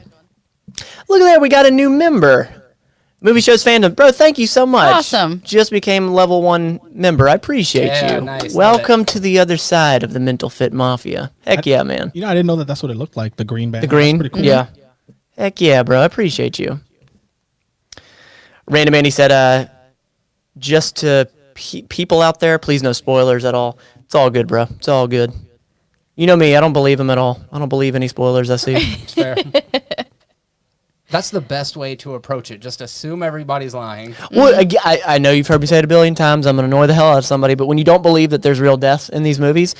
Look at that, we got a new member. Movie Shows Fandom. Bro, thank you so much. Awesome. Just became level 1 member. I appreciate Yeah, you. nice. Welcome to the other side of the Mental Fit Mafia. Heck yeah, man. I didn't know that that's what it looked like. The green band. The green? That's pretty cool. Yeah. Heck yeah, bro. I appreciate you. Random Andy said, just to people out there, please no spoilers at all. It's all good, bro. It's all good. You know me. I don't believe them at all. I don't believe any spoilers I see. It's fair. That's the best way to approach it. Just assume everybody's lying. Well, I know you've heard me say it a billion times. I'm going to annoy the hell out of somebody. But when you don't believe that there's real deaths in these movies,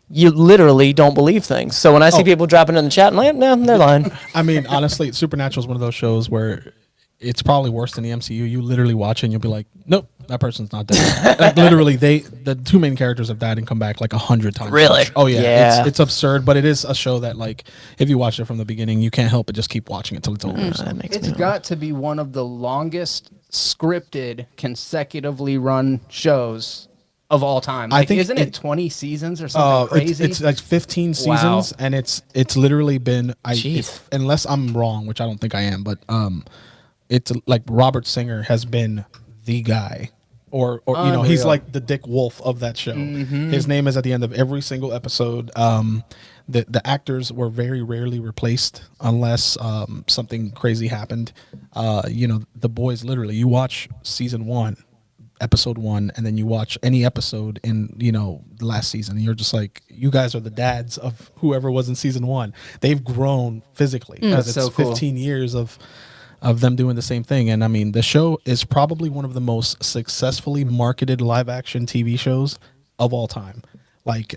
you literally don't believe things. So when I see people dropping in the chat, I'm like, no, they're lying. I mean, honestly, Supernatural is one of those shows where it's probably worse than the MCU. You literally watch it and you'll be like, nope, that person's not dead. Like literally, the 2 main characters have died and come back like 100 times. Really? Oh yeah. Yeah. It's absurd, but it is a show that like if you watch it from the beginning, you can't help but just keep watching it till it's over. So. That makes It's me got to be one of the longest scripted, consecutively run shows of all time. I think isn't it 20 seasons or something crazy? It's like 15 seasons, Wow. and it's literally been Jeez. unless I'm wrong, which I don't think I am, but it's like Robert Singer has been the guy or you know, he's Unreal. like the Dick Wolf of that show. His name is at the end of every single episode. The actors were very rarely replaced unless something crazy happened. You know, the boys literally, you watch season 1, episode 1, and then you watch any episode in, you know, the last season, and you're just like, you guys are the dads of whoever was in season 1. They've grown physically because it's so cool. 15 years of them doing the same thing. And I mean, the show is probably one of the most successfully marketed live action TV shows of all time. Like,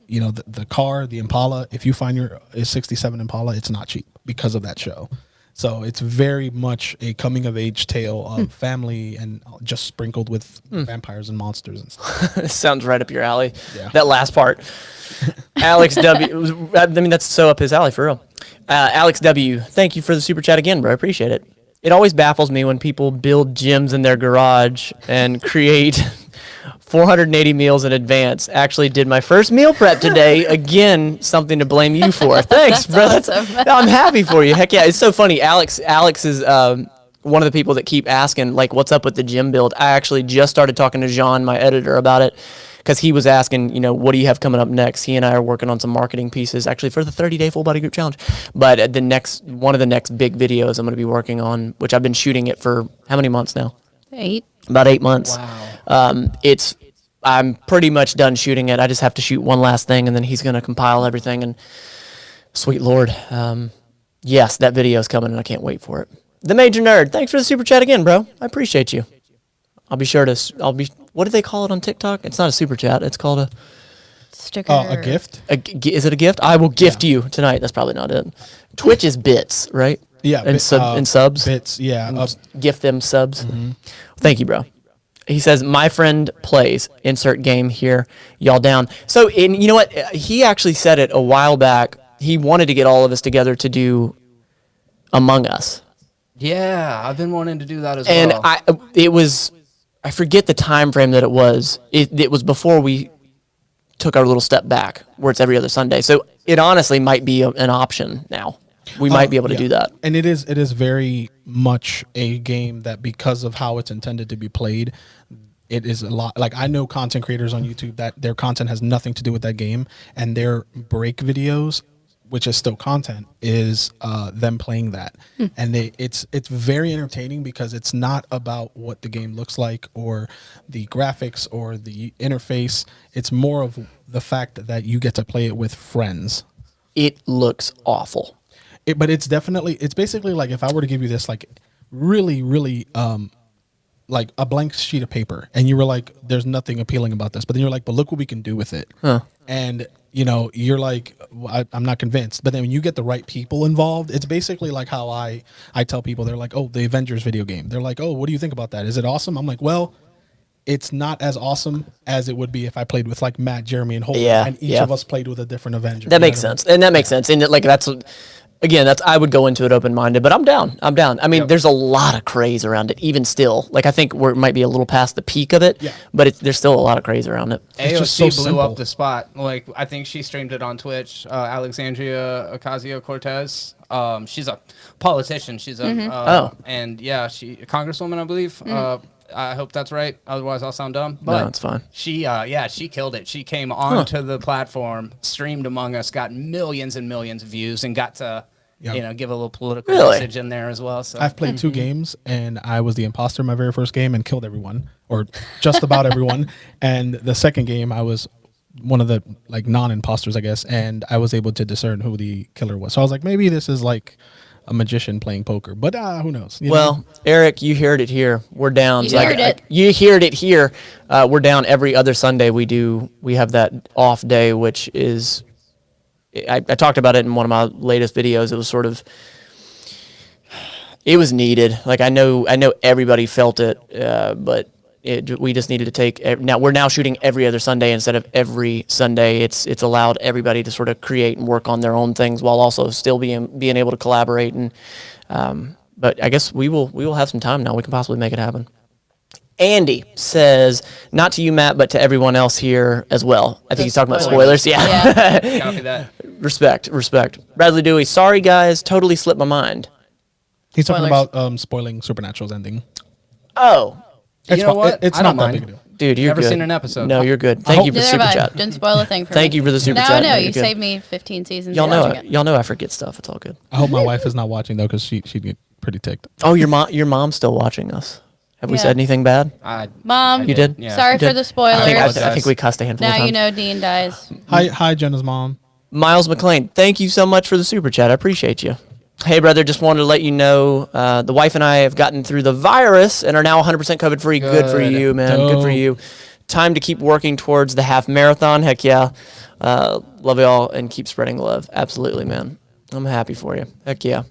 you know, the car, the Impala, if you find your 67 Impala, it's not cheap because of that show. So it's very much a coming of age tale of family and just sprinkled with vampires and monsters and stuff. Sounds right up your alley. Yeah. That last part. Alex W. I mean, that's so up his alley for real. Alex W. Thank you for the super chat again, bro. I appreciate it. It always baffles me when people build gyms in their garage and create 480 meals in advance. Actually did my first meal prep today. Again, something to blame you for. Thanks, bro. awesome. I'm happy for you. Heck yeah. It's so funny. Alex is one of the people that keep asking, like, what's up with the gym build? I actually just started talking to Jean, my editor, about it, because he was asking, you know, what do you have coming up next? He and I are working on some marketing pieces, actually, for the 30-day full body group challenge. But one of the next big videos I'm going to be working on, which I've been shooting it for how many months now? 8. About 8 months. Wow. I'm pretty much done shooting it. I just have to shoot one last thing, and then he's going to compile everything. And sweet Lord, yes, that video is coming, and I can't wait for it. The Major Nerd, thanks for the super chat again, bro. I appreciate you. I'll be sure to. What do they call it on TikTok? It's not a super chat. It's called Sticker. A gift? is it a gift? I will gift you tonight. That's probably not it. Twitch is bits, right? Yeah. And subs. Bits, yeah. Gift them subs. Thank you, bro. He says, my friend plays, insert game here, y'all down. So, you know what? He actually said it a while back. He wanted to get all of us together to do Among Us. Yeah, I've been wanting to do that as And well. I forget the time frame that it was. It was before we took our little step back, where it's every other Sunday. So it honestly might be an option now. We might be able to do that. And it is very much a game that, because of how it's intended to be played, it is a lot. Like, I know content creators on YouTube that their content has nothing to do with that game, and their break videos, which is still content, is them playing that. And it's very entertaining because it's not about what the game looks like or the graphics or the interface. It's more of the fact that you get to play it with friends. It looks awful. But it's basically like, if I were to give you this, like, really, really, like a blank sheet of paper, and you were like, there's nothing appealing about this, but then you're like, but look what we can do with it. And, you know, you're like, well, I'm not convinced. But then when you get the right people involved, it's basically like how I tell people, they're like, oh, the Avengers video game. They're like, oh, what do you think about that? Is it awesome? I'm like, well, it's not as awesome as it would be if I played with, like, Matt, Jeremy, and Holden, and each of us played with a different Avenger. That makes sense. And that makes sense. And like, again, I would go into it open-minded, but I'm down. I mean, there's a lot of craze around it, even still. Like, I think it might be a little past the peak of it, but there's still a lot of craze around it. AOC just so blew simple. up the spot. Like, I think she streamed it on Twitch. Alexandria Ocasio-Cortez. She's a politician. She's a and yeah, she a congresswoman, I believe. I hope that's right. Otherwise, I'll sound dumb. But No, it's fine. She, she killed it. She came onto the platform, streamed Among Us, got millions and millions of views, and got to, give a little political message in there as well. So I've played 2 games, and I was the imposter in my very first game and killed everyone, or just about everyone. And the second game, I was one of the, like, non-imposters, I guess, and I was able to discern who the killer was. So I was like, maybe this is like a magician playing poker, but who knows? You know? Eric, you heard it here. We're down. You heard it. You heard it here. We're down every other Sunday. We have that off day, which is, I talked about it in one of my latest videos. It was sort of, it was needed. Like, I know everybody felt it, but we just needed to take. Now we're now shooting every other Sunday instead of every Sunday. It's allowed everybody to sort of create and work on their own things while also still being able to collaborate. And but I guess we will have some time now. We can possibly make it happen. Andy says, not to you, Matt, but to everyone else here as well. I think he's talking about spoilers. Yeah. copy that. Respect. Bradley Dewey, sorry guys, totally slipped my mind. He's talking Spoilers. about spoiling Supernatural's ending. Oh, It's You know fi- what? It's I not don't that mind. big a deal. Dude, you're Never good. seen an episode. No, you're good. Thank you for the Neither super have I. chat. Didn't spoil a thing for me. Thank you for the super no, chat. No, No, you you're good. saved me 15 seasons. Y'all of know watching it. it. Y'all know I forget stuff. It's all good. I hope my wife is not watching though, because she'd get pretty ticked. Oh, your mom's still watching us. Have we Yeah. said anything bad? Mom, You did? Yeah. sorry You did? for the spoilers. I think we cussed a handful of now times. you know Dean dies. Hi, Jenna's mom. Miles McLean, thank you so much for the super chat. I appreciate you. Hey, brother, just wanted to let you know the wife and I have gotten through the virus and are now 100% COVID free. Good for Good. you, man. Good for Dope. you. Time to keep working towards the half marathon. Heck yeah. Love y'all and keep spreading love. Absolutely, man. I'm happy for you. Heck yeah.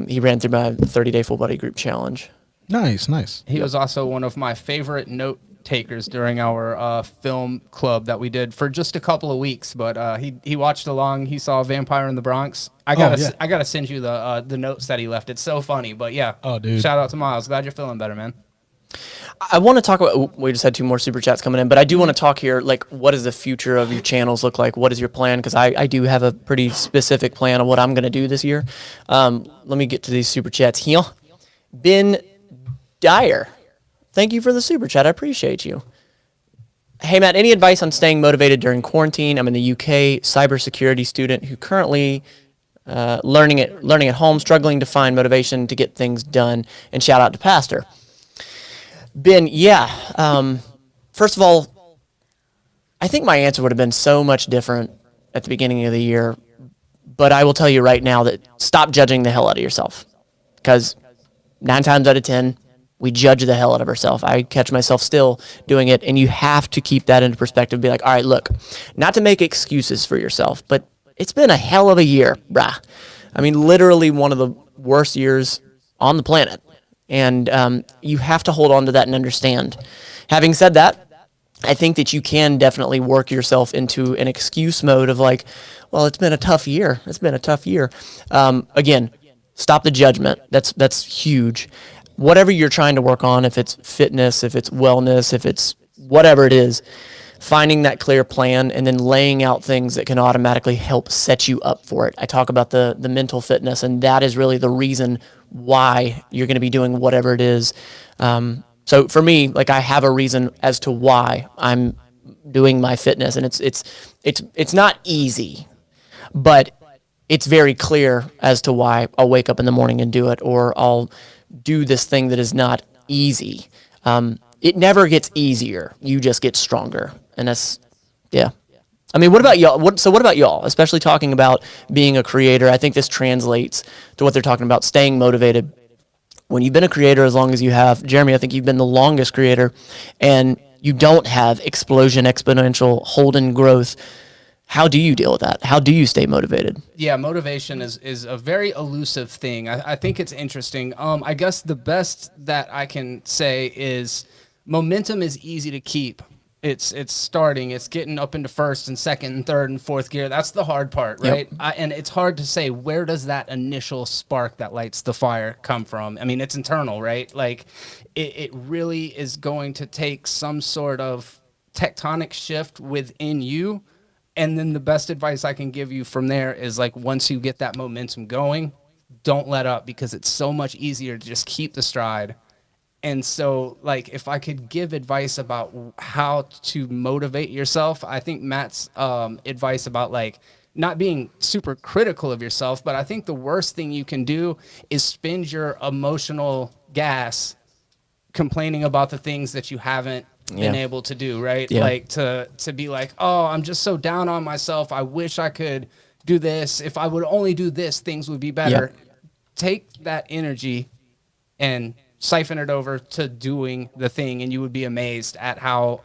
He ran through my 30-day full body group challenge. Nice. He was also one of my favorite note takers during our film club that we did for just a couple of weeks. But he watched along. He saw Vampire in the Bronx. I gotta send you the notes that he left. It's so funny. But yeah. Oh, dude. Shout out to Miles. Glad you're feeling better, man. I want to talk about, we just had 2 more super chats coming in, but I do want to talk here, like, what does the future of your channels look like? What is your plan? Because I do have a pretty specific plan of what I'm going to do this year. Let me get to these super chats here. Ben Dyer, thank you for the super chat. I appreciate you. Hey, Matt, any advice on staying motivated during quarantine? I'm in the UK, cybersecurity student who currently learning at home, struggling to find motivation to get things done. And shout out to Pastor. Ben, yeah. First of all, I think my answer would have been so much different at the beginning of the year, but I will tell you right now that stop judging the hell out of yourself, because 9 times out of 10, we judge the hell out of ourselves. I catch myself still doing it, and you have to keep that into perspective. Be like, all right, look, not to make excuses for yourself, but it's been a hell of a year, brah. I mean, literally one of the worst years on the planet. And you have to hold on to that and understand. Having said that, I think that you can definitely work yourself into an excuse mode of like, well, it's been a tough year. It's been a tough year. Again, stop the judgment. That's huge. Whatever you're trying to work on, if it's fitness, if it's wellness, if it's whatever it is, finding that clear plan and then laying out things that can automatically help set you up for it. I talk about the mental fitness, and that is really the reason why you're going to be doing whatever it is. So for me, like, I have a reason as to why I'm doing my fitness, and it's not easy, but it's very clear as to why I'll wake up in the morning and do it, or I'll do this thing that is not easy. It never gets easier. You just get stronger. And that's, yeah. I mean, what about y'all? What about y'all? Especially talking about being a creator. I think this translates to what they're talking about, staying motivated. When you've been a creator as long as you have, Jeremy, I think you've been the longest creator, and you don't have explosion, exponential, Holden growth. How do you deal with that? How do you stay motivated? Yeah, motivation is a very elusive thing. I think it's interesting. I guess the best that I can say is momentum is easy to keep. It's starting. It's getting up into first and second and third and fourth gear. That's the hard part, right? Yep. And it's hard to say, where does that initial spark that lights the fire come from? I mean, it's internal, right? Like, it really is going to take some sort of tectonic shift within you. And then the best advice I can give you from there is, like, once you get that momentum going, don't let up, because it's so much easier to just keep the stride. And so, like, if I could give advice about how to motivate yourself, I think Matt's advice about, like, not being super critical of yourself, but I think the worst thing you can do is spend your emotional gas complaining about the things that you haven't been able to do, right? Yeah. Like, to be like, oh, I'm just so down on myself. I wish I could do this. If I would only do this, things would be better. Yeah. Take that energy and siphon it over to doing the thing, and you would be amazed at how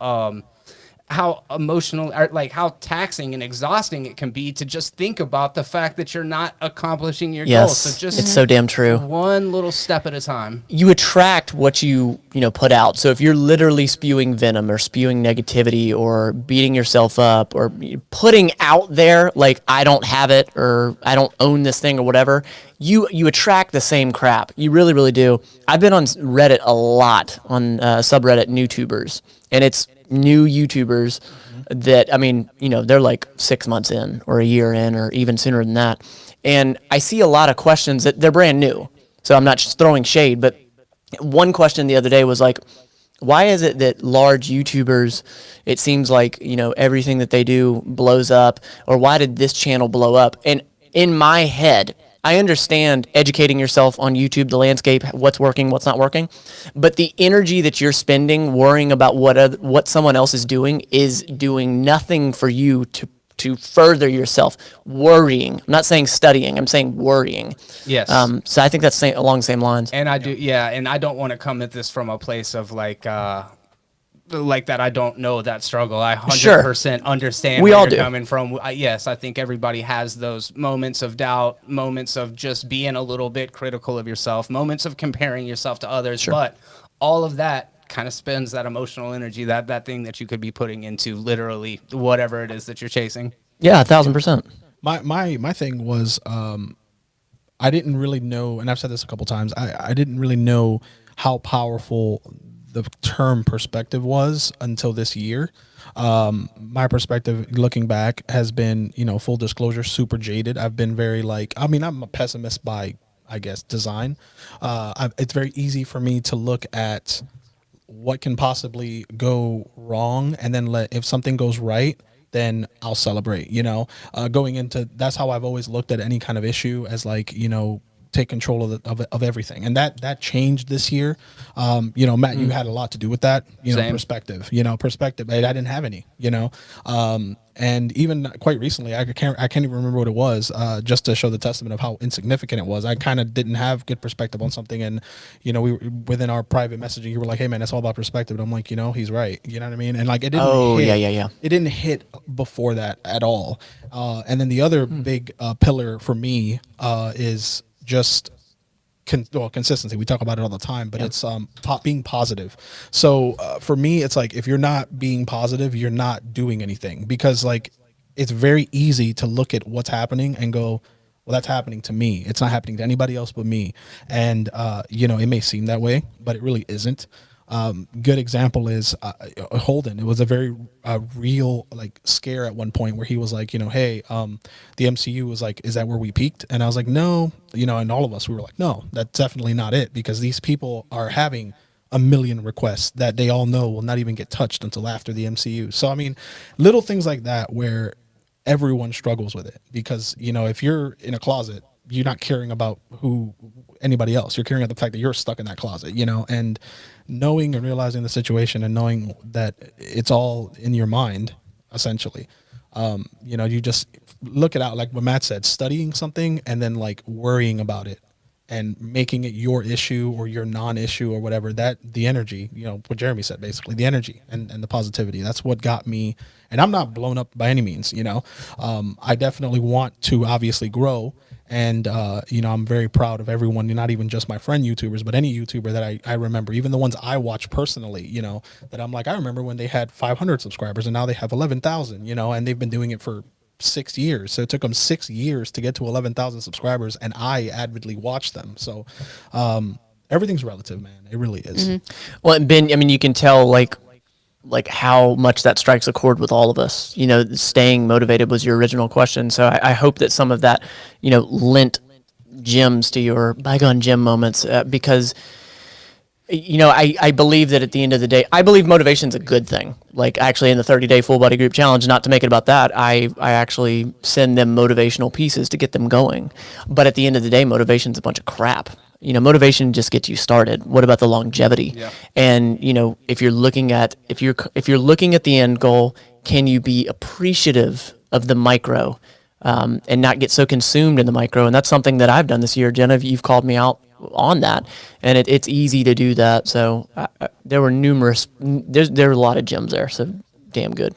emotional, or like how taxing and exhausting it can be to just think about the fact that you're not accomplishing your goals. So just it's so damn true. one little step at a time. You attract what you put out. So if you're literally spewing venom or spewing negativity or beating yourself up or putting out there like, I don't have it or I don't own this thing or whatever, you attract the same crap. You really, really do. I've been on Reddit a lot, on subreddit NewTubers, and it's new YouTubers that, I mean, they're like 6 months in or a year in or even sooner than that. And I see a lot of questions that they're brand new. So I'm not just throwing shade, but one question the other day was like, why is it that large YouTubers, it seems like, everything that they do blows up, or why did this channel blow up? And in my head, I understand educating yourself on YouTube, the landscape, what's working, what's not working, but the energy that you're spending worrying about what someone else is doing nothing for you to further yourself. Worrying. I'm not saying studying. I'm saying worrying. Yes. So I think that's along the same lines. And I do, yeah. And I don't want to come at this from a place of like that. I don't know that struggle. I 100% understand We where all you're do. coming from. Yes, I think everybody has those moments of doubt, moments of just being a little bit critical of yourself, moments of comparing yourself to others. Sure. But all of that kind of spends that emotional energy, that thing that you could be putting into literally whatever it is that you're chasing. Yeah, 1,000%. My thing was I didn't really know, and I've said this a couple times, I didn't really know how powerful the term perspective was until this year. My perspective looking back has been, full disclosure, super jaded. I've been very I'm a pessimist by, I guess, design. It's very easy for me to look at what can possibly go wrong, and then if something goes right, then I'll celebrate, going into, that's how I've always looked at any kind of issue, as take control of everything. And that changed this year. Matt, you had a lot to do with that, Same. perspective, but I didn't have any, and even quite recently, I can't even remember what it was, just to show the testament of how insignificant it was. I kind of didn't have good perspective on something. And, we were within our private messaging, you were like, hey man, it's all about perspective. And I'm like, he's right. You know what I mean? And it didn't hit. Yeah. It didn't hit before that at all. And then the other big pillar for me is just consistency. We talk about it all the time, but it's being positive. So for me, it's like, if you're not being positive, you're not doing anything, because it's very easy to look at what's happening and go, well, that's happening to me. It's not happening to anybody else but me. And it may seem that way, but it really isn't. Good example is Holden. It was a very real scare at one point where he was like, hey, the MCU was like, is that where we peaked? And I was like, no, and all of us, we were like, no, that's definitely not it, because these people are having a million requests that they all know will not even get touched until after the MCU. So, I mean, little things like that where everyone struggles with it, because, if you're in a closet, you're not caring about anybody else. You're caring about the fact that you're stuck in that closet, and knowing and realizing the situation and knowing that it's all in your mind, essentially. You just look it out, like what Matt said, studying something and then worrying about it and making it your issue or your non-issue or whatever, that the energy, what Jeremy said, basically the energy and the positivity, that's what got me. And I'm not blown up by any means, I definitely want to obviously grow. And, I'm very proud of everyone, not even just my friend YouTubers, but any YouTuber that I remember, even the ones I watch personally, that I'm like, I remember when they had 500 subscribers and now they have 11,000, and they've been doing it for 6 years. So it took them 6 years to get to 11,000 subscribers, and I avidly watched them. So everything's relative, man. It really is. Mm-hmm. Well, and Ben, I mean, you can tell like how much that strikes a chord with all of us. Staying motivated was your original question. So I hope that some of that, lent gems to your bygone gym moments, because, I believe that at the end of the day, I believe motivation's a good thing. Actually in the 30-day full body group challenge, not to make it about that, I actually send them motivational pieces to get them going. But at the end of the day, motivation's a bunch of crap. Motivation just gets you started. What about the longevity? Yeah. And if you're looking at the end goal, can you be appreciative of the micro, and not get so consumed in the micro? And that's something that I've done this year. Jenna, you've called me out on that, and it's easy to do that. So there were there were a lot of gems there. So damn good.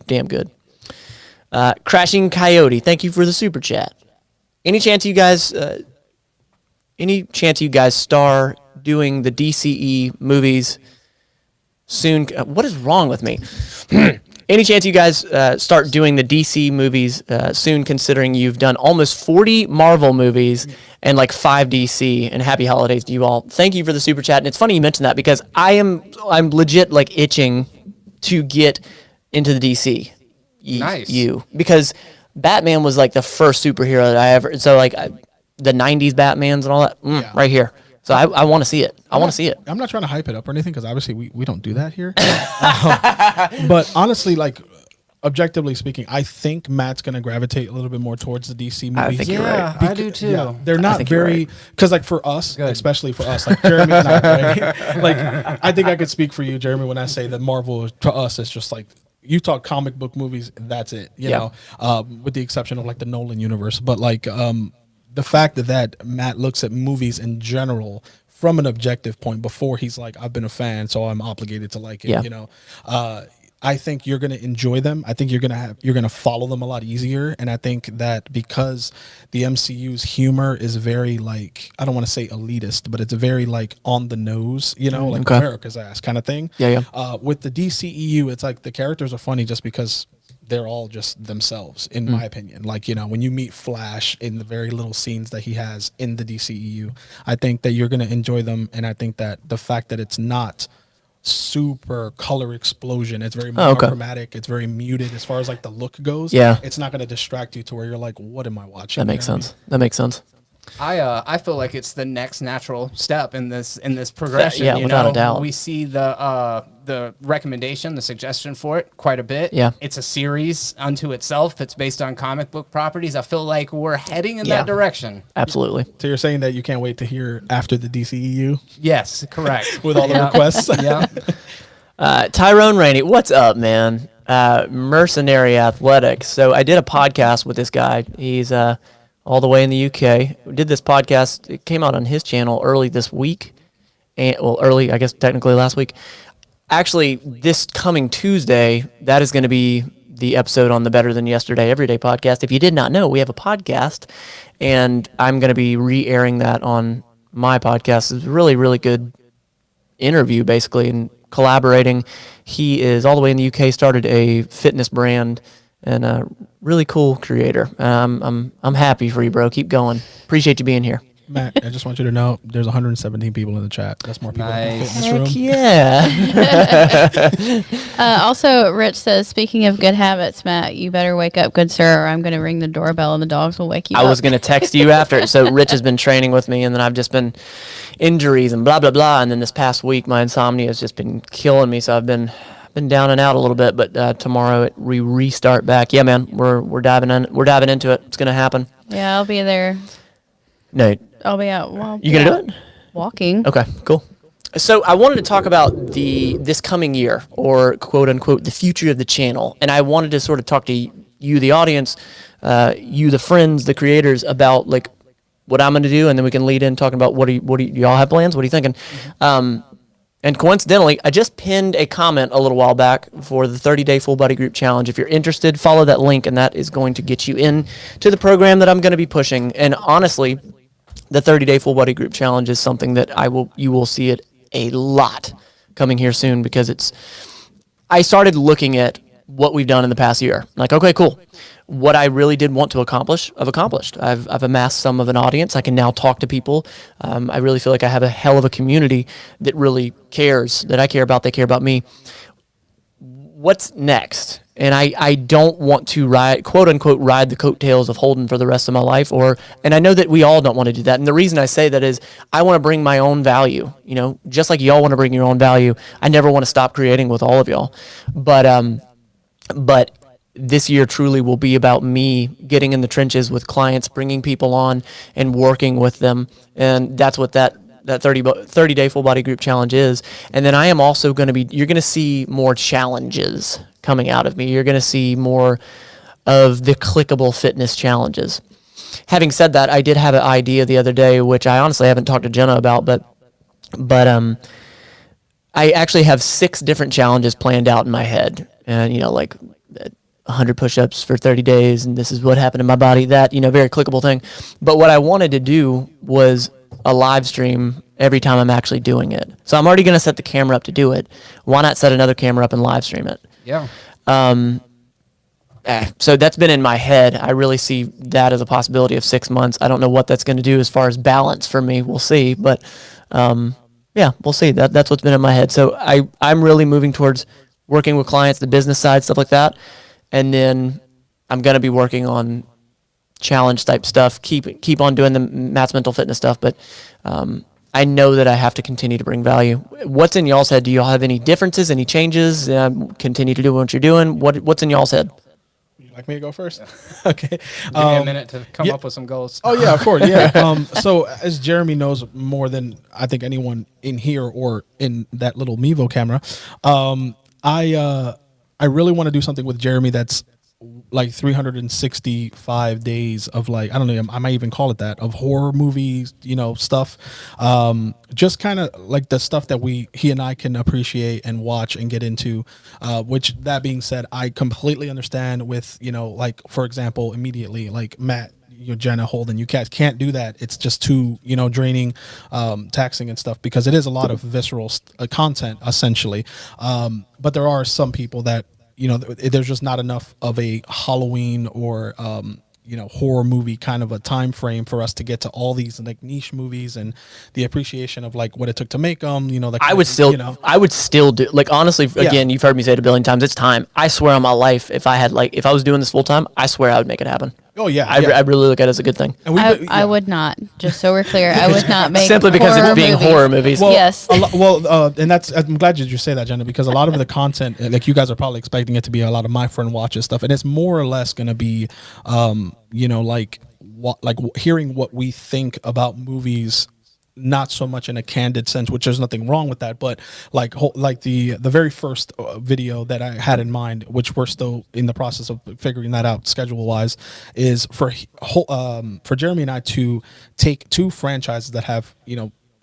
Crashing Coyote, thank you for the super chat. Any chance you guys star doing the DCE movies soon? What is wrong with me? Any chance you guys start doing the DC movies soon, considering you've done almost 40 Marvel movies and 5 DC? And happy holidays to you all. Thank you for the super chat. And it's funny you mentioned that, because I'm legit itching to get into the DC. Nice. Because Batman was the first superhero that I ever, so the 90s Batmans and all that, right here. So I want to see it. I want to see it. I'm not trying to hype it up or anything because obviously we don't do that here. But honestly, like objectively speaking, I think Matt's going to gravitate a little bit more towards the DC movies. I think you're right. I do too. Yeah, they're not think you're very right. because like for us, especially for us, like Jeremy and I, right? Like I think I could speak for you, Jeremy, when I say that Marvel to us is just like you talk comic book movies, that's it. You know, with the exception of like the Nolan universe, but like the fact that Matt looks at movies in general from an objective point before he's like, I've been a fan, so I'm obligated to like it. Yeah. You know. I think you're going to enjoy them. I think you're going to follow them a lot easier. And I think that because the MCU's humor is very like, I don't want to say elitist, but it's very like on the nose, you know, like Okay. America's ass kind of thing. Yeah. With the DCEU, it's like the characters are funny just because they're all just themselves, in my opinion. Like, you know, when you meet Flash in the very little scenes that he has in the DCEU, I think that you're going to enjoy them. And I think that the fact that it's not super color explosion, it's very Oh, okay. monochromatic, it's very muted as far as like the look goes. Yeah. It's not going to distract you to where you're like, what am I watching? That makes You know what sense. That makes sense. I feel like it's the next natural step in this progression. Yeah, you without know? a doubt. We see the recommendation, the suggestion for it quite a bit. Yeah. It's a series unto itself. It's based on comic book properties. I feel like we're heading in Yeah. that direction. Absolutely. So you're saying that you can't wait to hear after the DCEU Yes, correct. with all the requests? Yeah. Tyrone Rainey, what's up, man? Mercenary Athletics. So I did a podcast with this guy. He's all the way in the UK. We did this podcast. It came out on his channel early this week. Early, I guess technically last week. Actually, this coming Tuesday, that is going to be the episode on the Better Than Yesterday Everyday podcast. If you did not know, we have a podcast, and I'm going to be re-airing that on my podcast. It's a really, really good interview, basically, and collaborating. He is all the way in the UK, started a fitness brand, and a really cool creator. I'm happy for you, bro. Keep going. Appreciate you being here. Matt, I just want you to know there's 117 people in the chat. That's more people in the Nice. fitness room. Yeah. Also, Rich says, speaking of good habits, Matt, you better wake up, good sir, or I'm going to ring the doorbell and the dogs will wake you up. I was going to text you after. So Rich has been training with me, and then I've just been injuries and blah, blah, blah. And then this past week, my insomnia has just been killing me. So I've been down and out a little bit, but tomorrow we restart back. Yeah, man, we're diving into it. It's going to happen. Yeah, I'll be there. No, I'll be out. Well, you going to do it? Walking. Okay, cool. So I wanted to talk about this coming year, or quote unquote, the future of the channel. And I wanted to sort of talk to you, the audience, you, the friends, the creators, about like what I'm going to do. And then we can lead in talking about what do y'all have plans? What are you thinking? And coincidentally, I just pinned a comment a little while back for the 30-day full body group challenge. If you're interested, follow that link, and that is going to get you in to the program that I'm going to be pushing. And honestly, the 30-day full body group challenge is something that you will see it a lot coming here soon, because I started looking at what we've done in the past year. Like, okay, cool. What I really did want to accomplish, I've accomplished. I've amassed some of an audience. I can now talk to people. I really feel like I have a hell of a community that really cares, that I care about, they care about me. What's next? And I don't want to quote unquote, ride the coattails of Holden for the rest of my life, and I know that we all don't want to do that. And the reason I say that is I want to bring my own value, just like y'all want to bring your own value. I never want to stop creating with all of y'all. But this year truly will be about me getting in the trenches with clients, bringing people on and working with them. And that's what that 30-day full body group challenge is. And then I am also you're going to see more challenges coming out of me. You're going to see more of the clickable fitness challenges. Having said that, I did have an idea the other day, which I honestly haven't talked to Jenna about, but I actually have 6 different challenges planned out in my head. And, like 100 push-ups for 30 days, and this is what happened to my body, that, very clickable thing. But what I wanted to do was a live stream every time I'm actually doing it. So I'm already going to set the camera up to do it. Why not set another camera up and live stream it? Yeah. So that's been in my head. I really see that as a possibility of 6 months. I don't know what that's going to do as far as balance for me. We'll see. But yeah, we'll see. That's what's been in my head. So I'm really moving towards working with clients, the business side, stuff like that. And then I'm going to be working on challenge type stuff. Keep on doing the Matt's mental fitness stuff. But I know that I have to continue to bring value. What's in y'all's head? Do y'all have any differences, any changes? Continue to do what you're doing. What's in y'all's head? You like me to go first? Okay. Give me a minute to come up with some goals. Oh yeah, of course. Yeah. So as Jeremy knows more than I think anyone in here or in that little Mevo camera, I really want to do something with Jeremy that's like 365 days of like, I don't know, I might even call it that, of horror movies, stuff. Just kind of like the stuff that he and I can appreciate and watch and get into, which that being said, I completely understand with, like for example, immediately like Matt, Jenna, Holden, you guys can't do that. It's just too, draining, taxing and stuff, because it is a lot of visceral content essentially. But there are some people that, there's just not enough of a Halloween or, horror movie kind of a time frame for us to get to all these like niche movies and the appreciation of like what it took to make them. Like I would still do, like, honestly, again, you've heard me say it a billion times. It's time. I swear on my life, if I was doing this full time, I swear I would make it happen. Oh yeah, I really look at it as a good thing. And I would not. Just so we're clear, I would not make simply because it's being horror movies. Well, yes. And I'm glad you say that, Jenna, because a lot of the content, like you guys are probably expecting it to be a lot of my friend watches stuff, and it's more or less going to be, like hearing what we think about movies. Not so much in a candid sense, which there's nothing wrong with that, but like the very first video that I had in mind, which we're still in the process of figuring that out schedule wise, is for Jeremy and I to take two franchises that have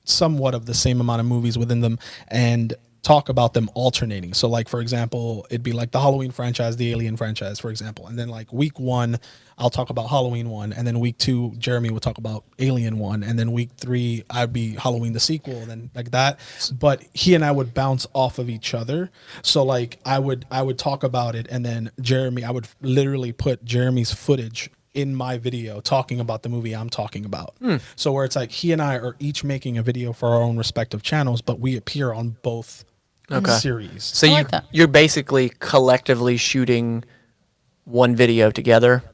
somewhat of the same amount of movies within them and talk about them alternating. So like, for example, it'd be like the Halloween franchise, the Alien franchise, for example. And then like week 1, I'll talk about Halloween 1. And then week 2, Jeremy would talk about Alien 1. And then week 3, I'd be Halloween the sequel, and then like that. But he and I would bounce off of each other. So like I would talk about it, and then I would literally put Jeremy's footage in my video talking about the movie I'm talking about. So where it's like he and I are each making a video for our own respective channels, but we appear on both series. So that. you're basically collectively shooting one video together,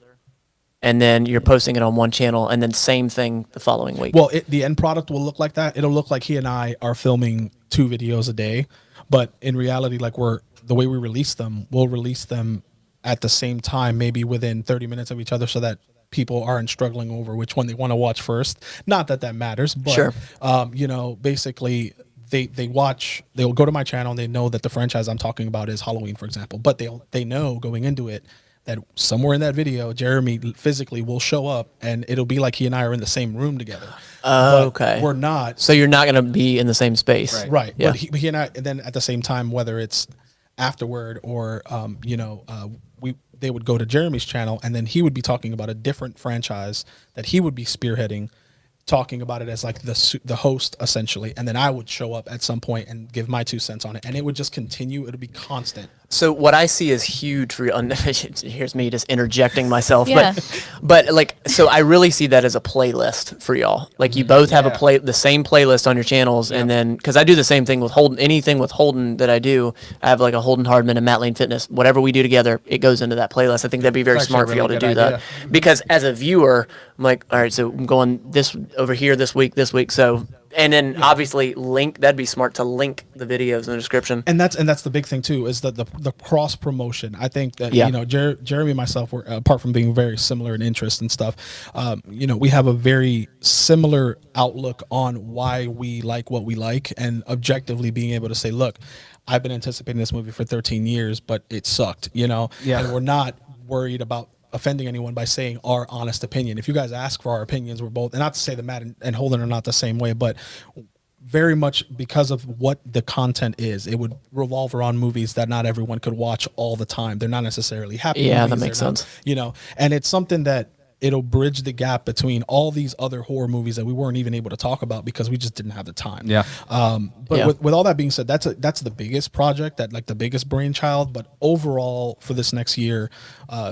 and then you're posting it on one channel, and then same thing the following week. Well, the end product will look like that. It'll look like he and I are filming 2 videos a day, but in reality, like the way we release them, we'll release them at the same time, maybe within 30 minutes of each other, so that people aren't struggling over which one they want to watch first. Not that matters, but sure. Basically they'll go to my channel and they know that the franchise I'm talking about is Halloween, for example, but they know going into it that somewhere in that video, Jeremy physically will show up, and it'll be like he and I are in the same room together. Okay. We're not. So you're not going to be in the same space. Right. Yeah. But he and I, and then at the same time, whether it's afterward or, they would go to Jeremy's channel, and then he would be talking about a different franchise that he would be spearheading, talking about it as like the host essentially, and then I would show up at some point and give my 2 cents on it, and it would just continue. It would be constant. So what I see is huge for here's me just interjecting myself, Yeah. but like, so I really see that as a playlist for y'all. Like you both have the same playlist on your channels, and then because I do the same thing with Holden. Anything with Holden that I do, I have like a Holden Hardman and Matt Lane Fitness. Whatever we do together, it goes into that playlist. I think that'd be very smart for y'all to do that, because as a viewer, I'm like, all right, so I'm going this over here this week. So. And then obviously that'd be smart to link the videos in the description. And that's the big thing too, is that the cross promotion. I think that Jeremy and myself were, apart from being very similar in interest and stuff, we have a very similar outlook on why we like what we like, and objectively being able to say, look, I've been anticipating this movie for 13 years, but it sucked, and we're not worried about offending anyone by saying our honest opinion. If you guys ask for our opinions, we're both, and not to say that Matt and Holden are not the same way, but very much because of what the content is, it would revolve around movies that not everyone could watch all the time. They're not necessarily happy. Yeah, movies. that makes sense. And it's something that it'll bridge the gap between all these other horror movies that we weren't even able to talk about because we just didn't have the time. Yeah. With all that being said, that's the biggest project, that like the biggest brainchild. But overall, for this next year,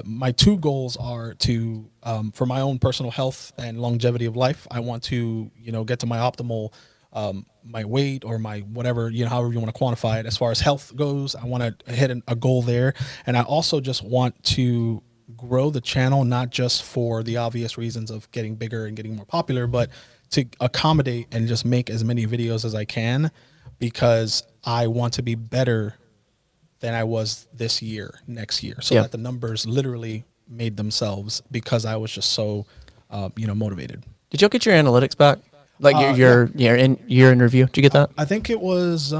my 2 goals are to, for my own personal health and longevity of life, I want to, get to my optimal, my weight or my whatever, however you want to quantify it. As far as health goes, I want to hit a goal there. And I also just want to grow the channel, not just for the obvious reasons of getting bigger and getting more popular, but to accommodate and just make as many videos as I can, because I want to be better than I was this year, next year, so that the numbers literally made themselves, because I was just so, motivated. Did y'all get your analytics back? Like your year in review? Did you get that? I think it was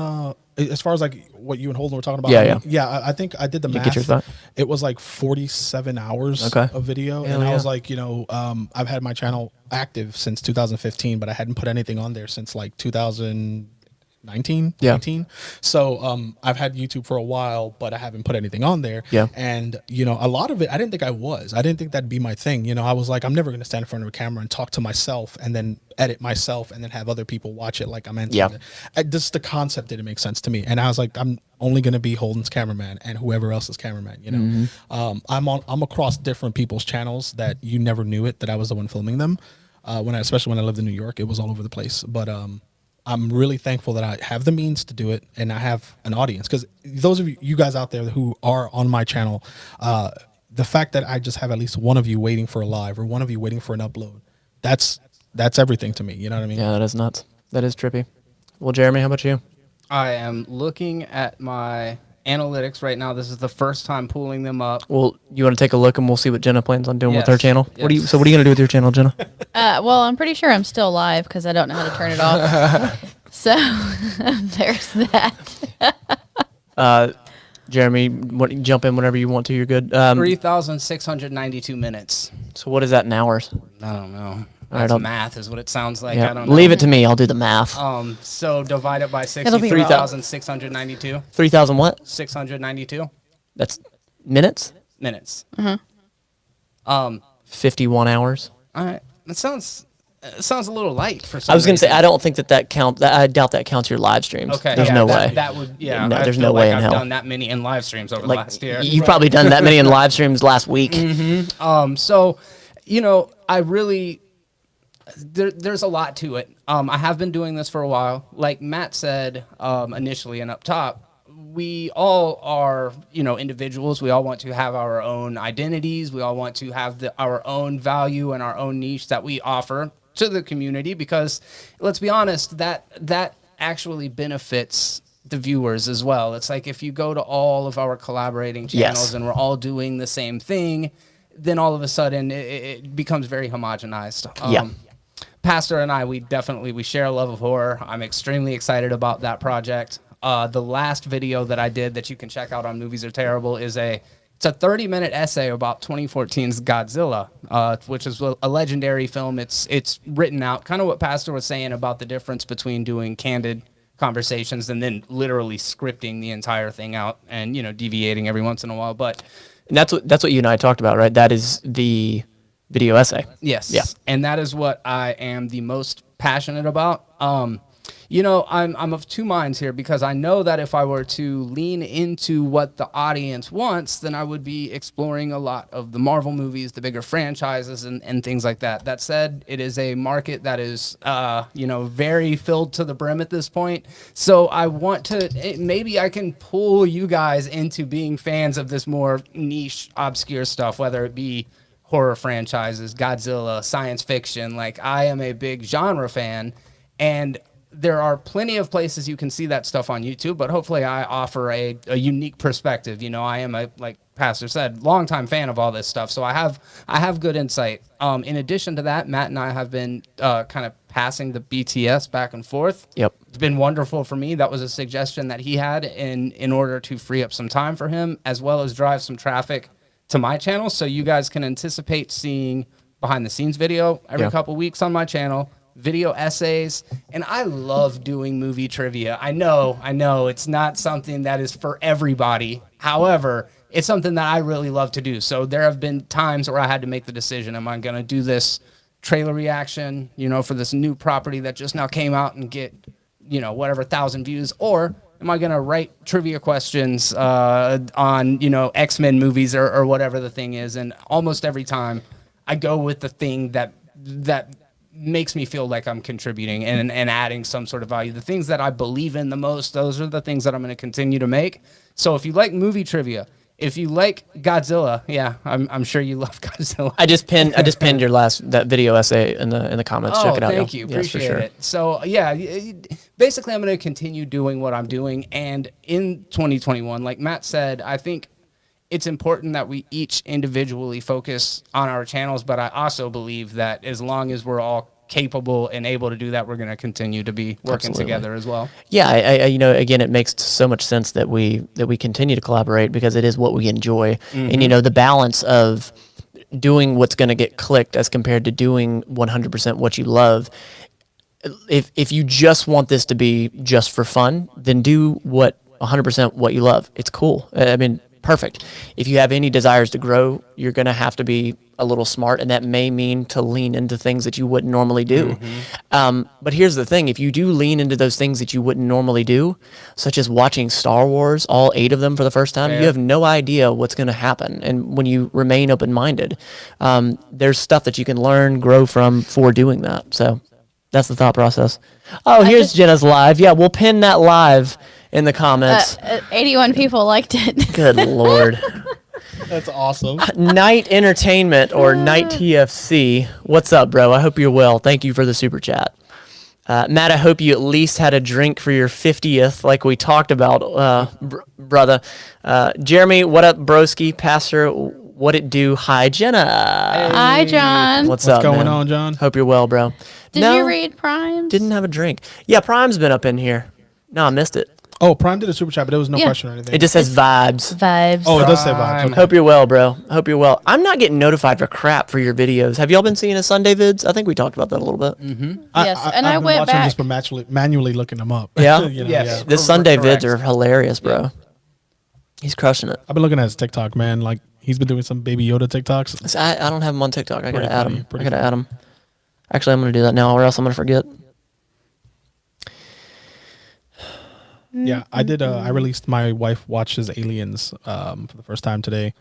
as far as like what you and Holden were talking about. I think I did the math. Get yours back? It was like 47 hours of video, and I was like, I've had my channel active since 2015, but I hadn't put anything on there since like 2019, 18. So I've had YouTube for a while, but I haven't put anything on there. And a lot of it, I didn't think I didn't think that'd be my thing. I was like, I'm never going to stand in front of a camera and talk to myself and then edit myself and then have other people watch it like I'm into it. Just the concept didn't make sense to me. And I was like, I'm only going to be Holden's cameraman and whoever else's cameraman, I'm across different people's channels that you never knew it, that I was the one filming them. Especially when I lived in New York, it was all over the place. But I'm really thankful that I have the means to do it and I have an audience, because those of you guys out there who are on my channel, the fact that I just have at least one of you waiting for a live or one of you waiting for an upload, that's everything to me. You know what I mean? Yeah, that is nuts. That is trippy. Well, Jeremy, how about you? I am looking at my analytics right now. This is the first time pulling them up. Well, you want to take a look and we'll see what Jenna plans on doing with her Yes. channel? Yes. What are you going to do with your channel, Jenna? Well, I'm pretty sure I'm still live because I don't know how to turn it off. So there's that. Jeremy, jump in whenever you want to. You're good. 3,692 minutes. So what is that in hours? I don't know. I That's math is what it sounds like. Yeah. I don't know. Leave it to me. I'll do the math. So divide it by 60, It'll be wrong. 3,692. 3,000 what? 692 That's minutes? minutes. 51 hours. All right. It sounds a little light for some I was going to say, reason. I don't think that counts. I doubt that counts your live streams. Okay. There's yeah, no that, way. That would, yeah. No, I there's feel no like way in I've hell. done that many in live streams over the last year. You've probably done that many in live streams last week. So, I really, there's a lot to it. I have been doing this for a while. Like Matt said initially and up top, we all are, individuals. We all want to have our own identities. We all want to have our own value and our own niche that we offer to the community, because let's be honest, that actually benefits the viewers as well. It's like if you go to all of our collaborating channels and we're all doing the same thing, then all of a sudden it becomes very homogenized. Pastor and I, we share a love of horror. I'm extremely excited about that project. The last video that I did that you can check out on Movies Are Terrible is it's a 30-minute essay about 2014's Godzilla, which is a legendary film. It's written out, kind of what Pastor was saying about the difference between doing candid conversations and then literally scripting the entire thing out and deviating every once in a while. But And that's what you and I talked about, right? That is the video essay. yes, Yeah. and that is what I am the most passionate about. I'm of two minds here, because I know that if I were to lean into what the audience wants, then I would be exploring a lot of the Marvel movies, the bigger franchises, and things like that. That said, it is a market that is, very filled to the brim at this point. So I want to, maybe I can pull you guys into being fans of this more niche, obscure stuff, whether it be horror franchises, Godzilla, science fiction. Like, I am a big genre fan, and there are plenty of places you can see that stuff on YouTube, but hopefully I offer a unique perspective. I am like Pastor said, longtime fan of all this stuff, so I have good insight. In addition to that, Matt and I have been kind of passing the BTS back and forth. Yep. It's been wonderful for me. That was a suggestion that he had in order to free up some time for him, as well as drive some traffic to my channel, so you guys can anticipate seeing behind the scenes video every couple weeks on my channel. Video essays, and I love doing movie trivia. I know it's not something that is for everybody. However, it's something that I really love to do. So there have been times where I had to make the decision: am I going to do this trailer reaction, for this new property that just now came out and get, whatever 1,000 views, or am I going to write trivia questions on, X-Men movies or whatever the thing is? And almost every time I go with the thing that makes me feel like I'm contributing and adding some sort of value. The things that I believe in the most, those are the things that I'm going to continue to make. So if you like movie trivia, if you like Godzilla, yeah, I'm sure you love Godzilla. I just pinned your that video essay in the comments. Check it out. Thank y'all. you. Yes, for Appreciate sure. it. So, yeah, basically, I'm going to continue doing what I'm doing. And in 2021, like Matt said, I think it's important that we each individually focus on our channels. But I also believe that as long as we're all capable and able to do that, we're going to continue to be working Absolutely. together as well. Yeah, I again, it makes so much sense that we continue to collaborate because it is what we enjoy, and the balance of doing what's going to get clicked as compared to doing 100% what you love. If you just want this to be just for fun, then do 100% what you love. It's cool. I mean, perfect. If you have any desires to grow, you're going to have to be a little smart, and that may mean to lean into things that you wouldn't normally do. But here's the thing. If you do lean into those things that you wouldn't normally do, such as watching Star Wars, all 8 of them for the first time, you have no idea what's going to happen. And when you remain open-minded, there's stuff that you can learn, grow from for doing that. So that's the thought process. Oh, here's Jenna's live. Yeah, we'll pin that live in the comments. 81 people liked it. Good Lord. That's awesome. Night Entertainment or Night TFC. What's up, bro? I hope you're well. Thank you for the super chat. Matt, I hope you at least had a drink for your 50th, like we talked about, brother. Jeremy, what up, broski? Pastor, what it do? Hi, Jenna. Hi, John. What's up, going man? on, John? Hope you're well, bro. Did you read Primes? Didn't have a drink. Yeah, Prime's been up in here. No, I missed it. Oh, Prime did a super chat, but there was no question or anything. It just says vibes. Vibes. Oh, it does say vibes. Okay. Hope you're well, bro. Hope you're well. I'm not getting notified for crap for your videos. Have y'all been seeing the Sunday vids? I think we talked about that a little bit. Yes, and I I've been went watching back. just by manually looking them up. Yeah? Yes. The Sunday Correct. vids are hilarious, bro. He's crushing it. I've been looking at his TikTok, man. Like, he's been doing some Baby Yoda TikToks. So I don't have him on TikTok. I gotta add him. Pretty I gotta add him. Actually, I'm gonna do that now, or else I'm gonna forget. Yeah, I did. I released My Wife Watches Aliens for the first time today,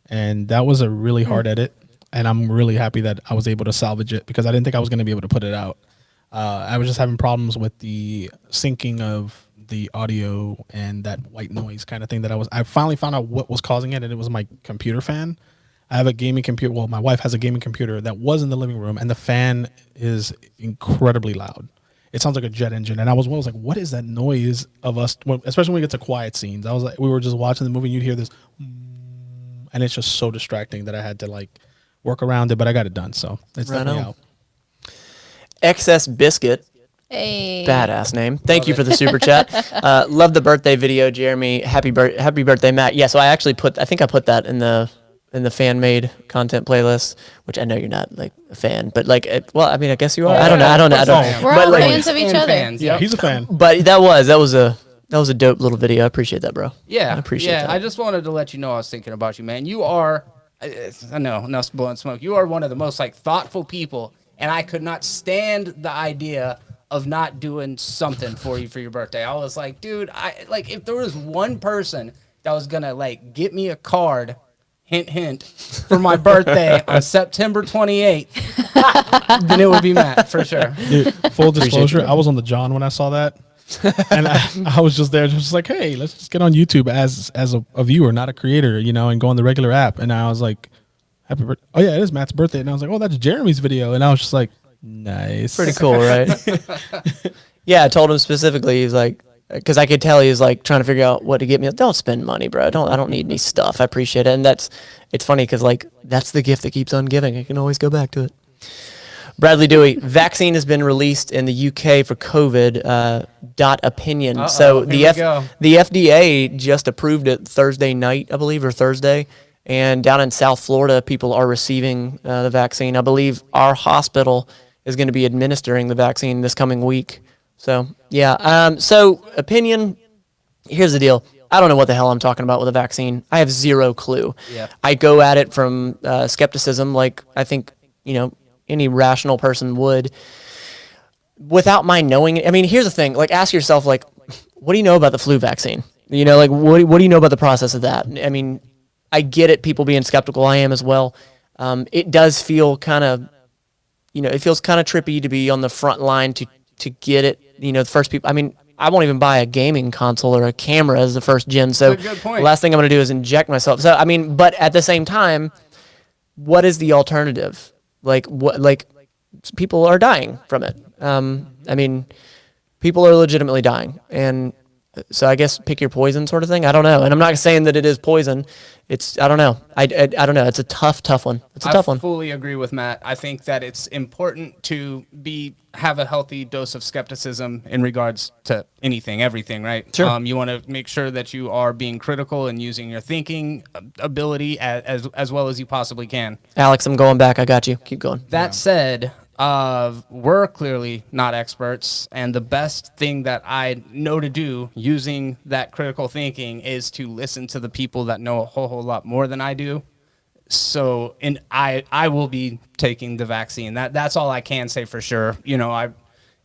and that was a really hard edit. And I'm really happy that I was able to salvage it because I didn't think I was going to be able to put it out. I was just having problems with the syncing of the audio and that white noise kind of thing. I finally found out what was causing it, and it was my computer fan. I have a gaming computer. Well, my wife has a gaming computer that was in the living room, and the fan is incredibly loud. It sounds like a jet engine. And I was like, what is that noise of us? Especially when we get to quiet scenes. I was like, we were just watching the movie and you'd hear this, and it's just so distracting that I had to like work around it, but I got it done. So it's definitely out. XS Biscuit. Hey. Badass name. Thank you for the super chat. Love the birthday video, Jeremy. Happy birthday, Matt. Yeah, so I think I put that in the fan made content playlist, which I know you're not like a fan, but like, I mean, I guess you are. I don't know. We're But all like, fans of each other. Fans, Yeah, he's a fan. but that was a dope little video. I appreciate that, bro. Yeah, I appreciate that. I just wanted to let you know I was thinking about you, man. You are, I know, no blowing smoke. You are one of the most like thoughtful people, and I could not stand the idea of not doing something for you for your birthday. I was like, dude, if there was one person that was gonna like get me a card, hint, hint, for my birthday on September 28th, then it would be Matt for sure. Dude, full disclosure, I was on the John when I saw that. And I was just there, just like, hey, let's just get on YouTube as a viewer, not a creator, and go on the regular app. And I was like, happy birthday. Oh, yeah, it is Matt's birthday. And I was like, oh, that's Jeremy's video. And I was just like, nice. Pretty cool, right? Yeah, I told him specifically, he's like, because I could tell he was like trying to figure out what to get me. Don't spend money, bro. I don't need any stuff. I appreciate it. And it's funny because like that's the gift that keeps on giving. I can always go back to it. Bradley Dewey, vaccine has been released in the UK for COVID. Opinion. Uh-oh, so the go. the FDA just approved it Thursday night, I believe, or Thursday. And down in South Florida, people are receiving the vaccine. I believe our hospital is going to be administering the vaccine this coming week. So, yeah. So, opinion, here's the deal. I don't know what the hell I'm talking about with a vaccine. I have zero clue. Yeah. I go at it from skepticism like I think, any rational person would without my knowing it. I mean, here's the thing. Like, ask yourself, like, what do you know about the flu vaccine? Like, what do you know about the process of that? I mean, I get it, people being skeptical. I am as well. It does feel kind of, it feels kind of trippy to be on the front line to get it. The first people, I mean, I won't even buy a gaming console or a camera as the first gen. So That's a good point. the last thing I'm going to do is inject myself. So I mean, but at the same time, what is the alternative? Like what? Like people are dying from it. I mean, people are legitimately dying, and so I guess pick your poison sort of thing. I don't know, and I'm not saying that it is poison. It's I don't know. I don't know. It's a tough one. It's a tough one. I fully agree with Matt. I think that it's important to have a healthy dose of skepticism in regards to anything, everything, right? Sure. You want to make sure that you are being critical and using your thinking ability as well as you possibly can. Alex, I'm going back. I got you. Keep going. That said, we're clearly not experts, and the best thing that I know to do using that critical thinking is to listen to the people that know a whole lot more than I do. So, and I will be taking the vaccine. That's all I can say for sure. You know,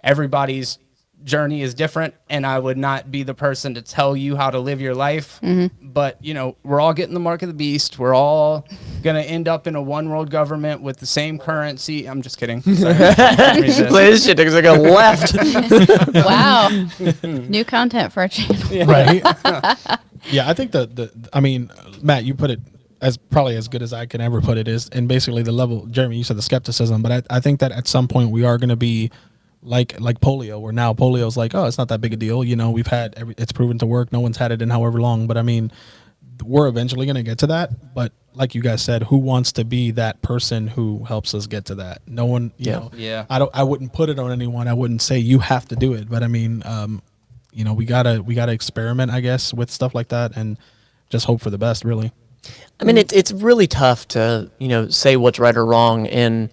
everybody's journey is different, and I would not be the person to tell you how to live your life. But, you know, we're all getting the mark of the beast. We're all going to end up in a one world government with the same currency. I'm just kidding. Sorry. This shit looks like a left. Wow. New content for our channel. Right. Yeah, I think I mean, Matt, you put it as probably as good as I can ever put it is, and basically the level, Jeremy, you said the skepticism, but I think that at some point we are going to be like polio, where now polio is like, oh, it's not that big a deal. You know, we've had it's proven to work. No one's had it in however long, but I mean, we're eventually going to get to that. But like you guys said, who wants to be that person who helps us get to that? No one, you know, Yeah. I wouldn't put it on anyone. I wouldn't say you have to do it, but I mean, you know, we gotta experiment, I guess, with stuff like that and just hope for the best, really. I mean, it's really tough to, you know, say what's right or wrong. And,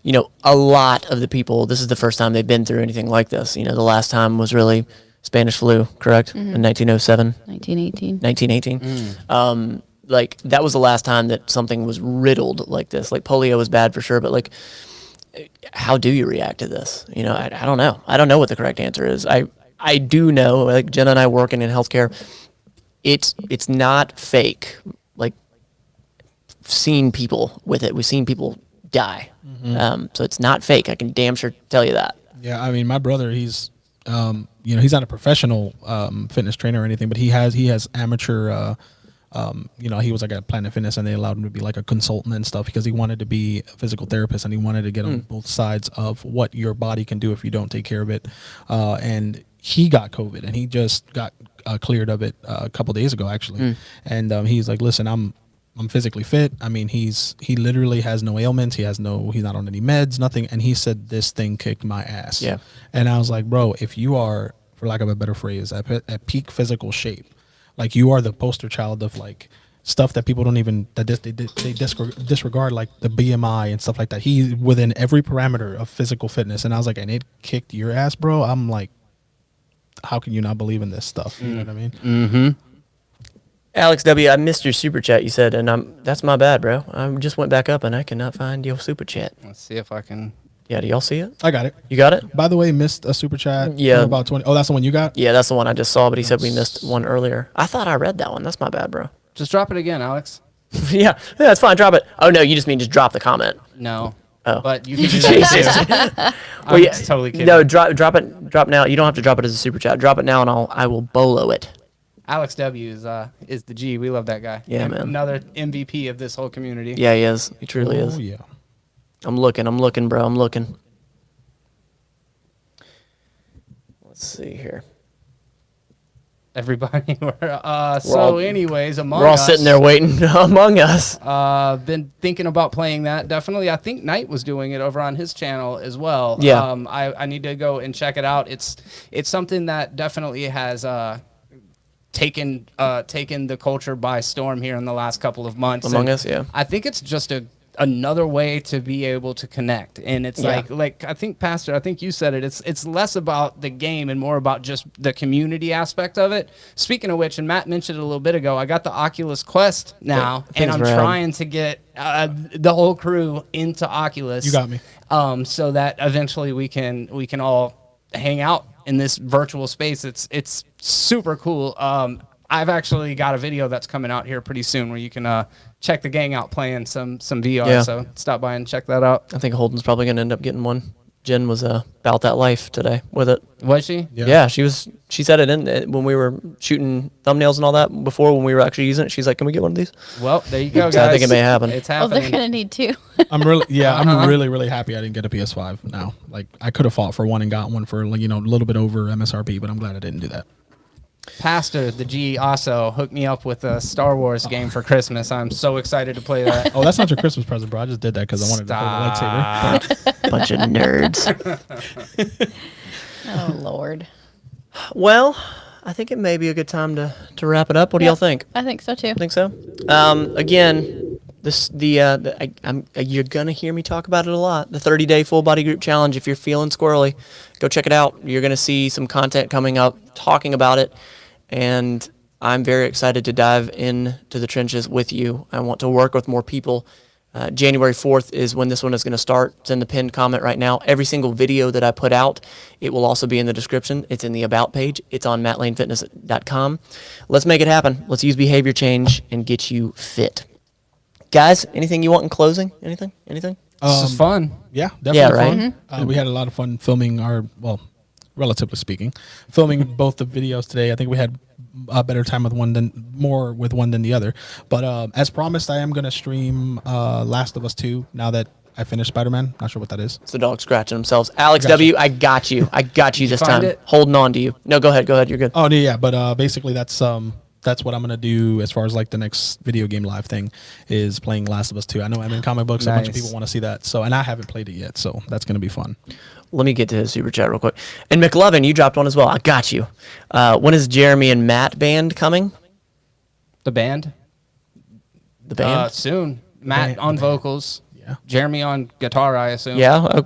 you know, a lot of the people, this is the first time they've been through anything like this. You know, the last time was really Spanish flu, correct? In 1907? 1918. 1918. Like, that was the last time that something was riddled like this. Like, polio was bad for sure, but, like, how do you react to this? You know, I don't know. I don't know what the correct answer is. I do know, like, Jenna and I working in healthcare, it's not fake. Like, seen people with it. We've seen people die. So it's not fake. I can damn sure tell you that. Yeah, I mean, my brother, he's you know, he's not a professional fitness trainer or anything, but he has amateur you know, he was like at Planet Fitness, and they allowed him to be like a consultant and stuff because he wanted to be a physical therapist, and he wanted to get on both sides of what your body can do if you don't take care of it. And he got COVID, and he just got cleared of it a couple days ago, actually. And he's like, listen, I'm physically fit. I mean, he literally has no ailments. He's not on any meds, nothing. And he said, this thing kicked my ass. Yeah. And I was like, bro, if you are, for lack of a better phrase, at peak physical shape, like, you are the poster child of, like, stuff that people don't even, that they disregard, like the BMI and stuff like that. He's within every parameter of physical fitness. And I was like, and it kicked your ass, bro. I'm like, how can you not believe in this stuff? You know what I mean? Mm-hmm. Alex W., I missed your super chat, you said, and that's my bad, bro. I just went back up, and I cannot find your super chat. Let's see if I can. Yeah, do y'all see it? I got it. You got it? By the way, missed a super chat. Yeah. For about 20. Oh, that's the one you got? Yeah, that's the one I just saw, but he said we missed one earlier. I thought I read that one. That's my bad, bro. Just drop it again, Alex. yeah, that's fine. Drop it. Oh, no, you just mean just drop the comment. No. Oh. But you can do that too. Well, I'm yeah, totally kidding. No, drop it. Drop now. You don't have to drop it as a super chat. Drop it now, and I will bolo it. Alex W is the G. We love that guy. Yeah, man. Another MVP of this whole community. Yeah, he is. He truly Oh, is. yeah. I'm looking, bro. I'm looking. Let's see here. Everybody. Anyways, Among Us. We're all sitting there waiting. Among Us. Been thinking about playing that. Definitely. I think Knight was doing it over on his channel as well. Yeah. I need to go and check it out. It's something that definitely has taken the culture by storm here in the last couple of months. Among Us, yeah. I think it's just another way to be able to connect, and it's like I think, Pastor, I think you said it. It's less about the game and more about just the community aspect of it. Speaking of which, and Matt mentioned it a little bit ago, I got the Oculus Quest now, and I'm trying to get the whole crew into Oculus. You got me. So that eventually we can all hang out in this virtual space. It's super cool. I've actually got a video that's coming out here pretty soon where you can check the gang out playing some VR. Yeah. So stop by and check that out. I think Holden's probably going to end up getting one. Jen was about that life today with it. Was she? Yeah, she was. She said it in when we were shooting thumbnails and all that before when we were actually using it. She's like, "Can we get one of these?" Well, there you go, guys. So I think it may happen. It's Well, they're happening. gonna need two. I'm really happy I didn't get a PS5 now. Like I could have fought for one and got one for like a little bit over MSRP, but I'm glad I didn't do that. Pastor, the G, also hooked me up with a Star Wars game for Christmas. I'm so excited to play that. Oh, that's not your Christmas present, bro. I just did that because I wanted to hold a lightsaber. Bunch of nerds. Oh Lord. Well, I think it may be a good time to wrap it up. What do y'all think? I think so too. Think so? Again, you're gonna hear me talk about it a lot. The 30-day full body group challenge. If you're feeling squirrely, go check it out. You're gonna see some content coming up talking about it, and I'm very excited to dive into the trenches with you. I want to work with more people. January 4th is when this one is going to start. It's in the pinned comment right now. Every single video that I put out, it will also be in the description. It's in the About page. It's on mattlanefitness.com. Let's make it happen. Let's use behavior change and get you fit. Guys, anything you want in closing? Anything? This is fun. Yeah, definitely Yeah, right? fun. We had a lot of fun filming relatively speaking, filming both the videos today. I think we had a better time with one than the other. But as promised, I am going to stream Last of Us 2 now that I finished Spider-Man. Not sure what that is. It's the dog scratching themselves. Alex Gotcha. W., I got you. I got you this find time. it? Holding on to you. No, go ahead. You're good. Oh, yeah. But basically, that's what I'm going to do as far as like the next video game live thing is playing Last of Us 2. I know I'm in comic books. A bunch of Nice. people want to see that. So, and I haven't played it yet. So that's going to be fun. Let me get to his super chat real quick. And McLovin, you dropped one as well. I got you. When is Jeremy and Matt band coming? The band? The band? Soon. Matt on vocals. Yeah. Jeremy on guitar, I assume. Yeah.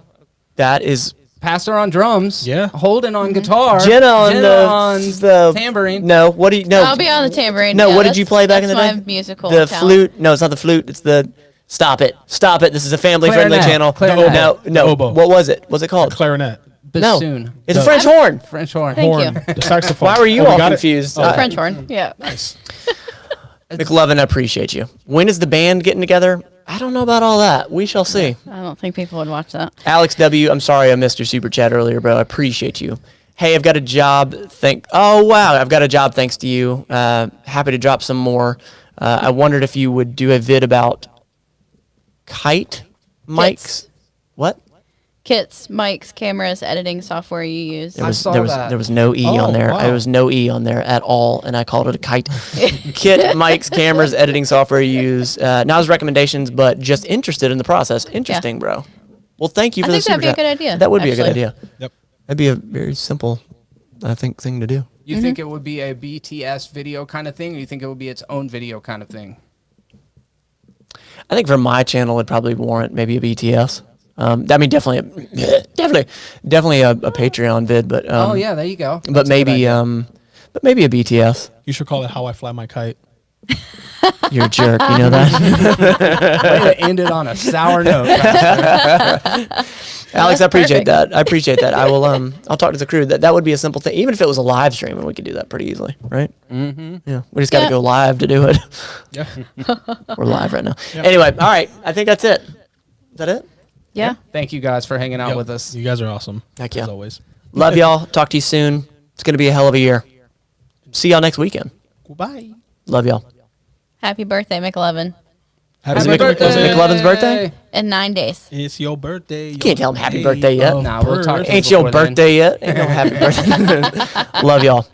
That is Pastor on drums. Yeah. Holden on guitar. Jenna on on the tambourine. No, what do you? No, I'll be on the tambourine. No, Yeah, what did you that's- play back in the that's day? my musical The talent. flute. No, it's not the flute. It's the. Stop it! Stop it! This is a family-friendly Clarinet. channel. Clarinet. No, The no. oboe. What was it? What's it called? Clarinet. No, Bassoon. it's a The- French horn. French horn. Thank Horn. you. The saxophone. Why were you Oh, we all got it? confused? Oh. French horn. Yeah. Nice. McLovin, I appreciate you. When is the band getting together? I don't know about all that. We shall see. I don't think people would watch that. Alex W., I'm sorry I missed your super chat earlier, bro. I appreciate you. Hey, I've got a job. Oh, wow. I've got a job thanks to you. Happy to drop some more. I wondered if you would do a vid about kite mics. Kits. What? Kits, mics, cameras, editing software you use. There I was, saw there was, that. there was no E Oh, on there. wow. There was no E on there at all, and I called it a kite. Kit, mics, cameras, editing software you use. Not as recommendations, but just interested in the process. Interesting, bro. Well, thank you I for the think super that'd be a chat. good idea, That would be a good actually. idea. Yep. That'd be a very simple, I think, thing to do. You think it would be a BTS video kind of thing, or you think it would be its own video kind of thing? I think for my channel, it'd probably warrant maybe a BTS. I mean, definitely a Patreon vid, but Oh yeah, there you go. but That's a good maybe idea. but maybe a BTS. You should call it How I Fly My Kite. You're a jerk, you know that. Way to end it on a sour note. Pastor. Alex, that's I appreciate perfect. that. I appreciate that. I will I'll talk to the crew. That would be a simple thing. Even if it was a live stream, we could do that pretty easily, right? Mm-hmm. Yeah, we just got to Yeah. go live to do it. Yeah. We're live right now. Anyway, all right. I think that's it. Is that it? Yeah. Thank you guys for hanging out Yep. with us. You guys are awesome. Heck yeah. As always. Love y'all. Talk to you soon. It's gonna be a hell of a year. See y'all next weekend. Goodbye. Love y'all. Happy birthday, McLovin. Happy Is it McLovin's birthday? In 9 days. It's your birthday. You can't tell him happy birthday yet. Nah, we'll talk to you Ain't your before then. birthday yet? Ain't no happy birthday. Love y'all.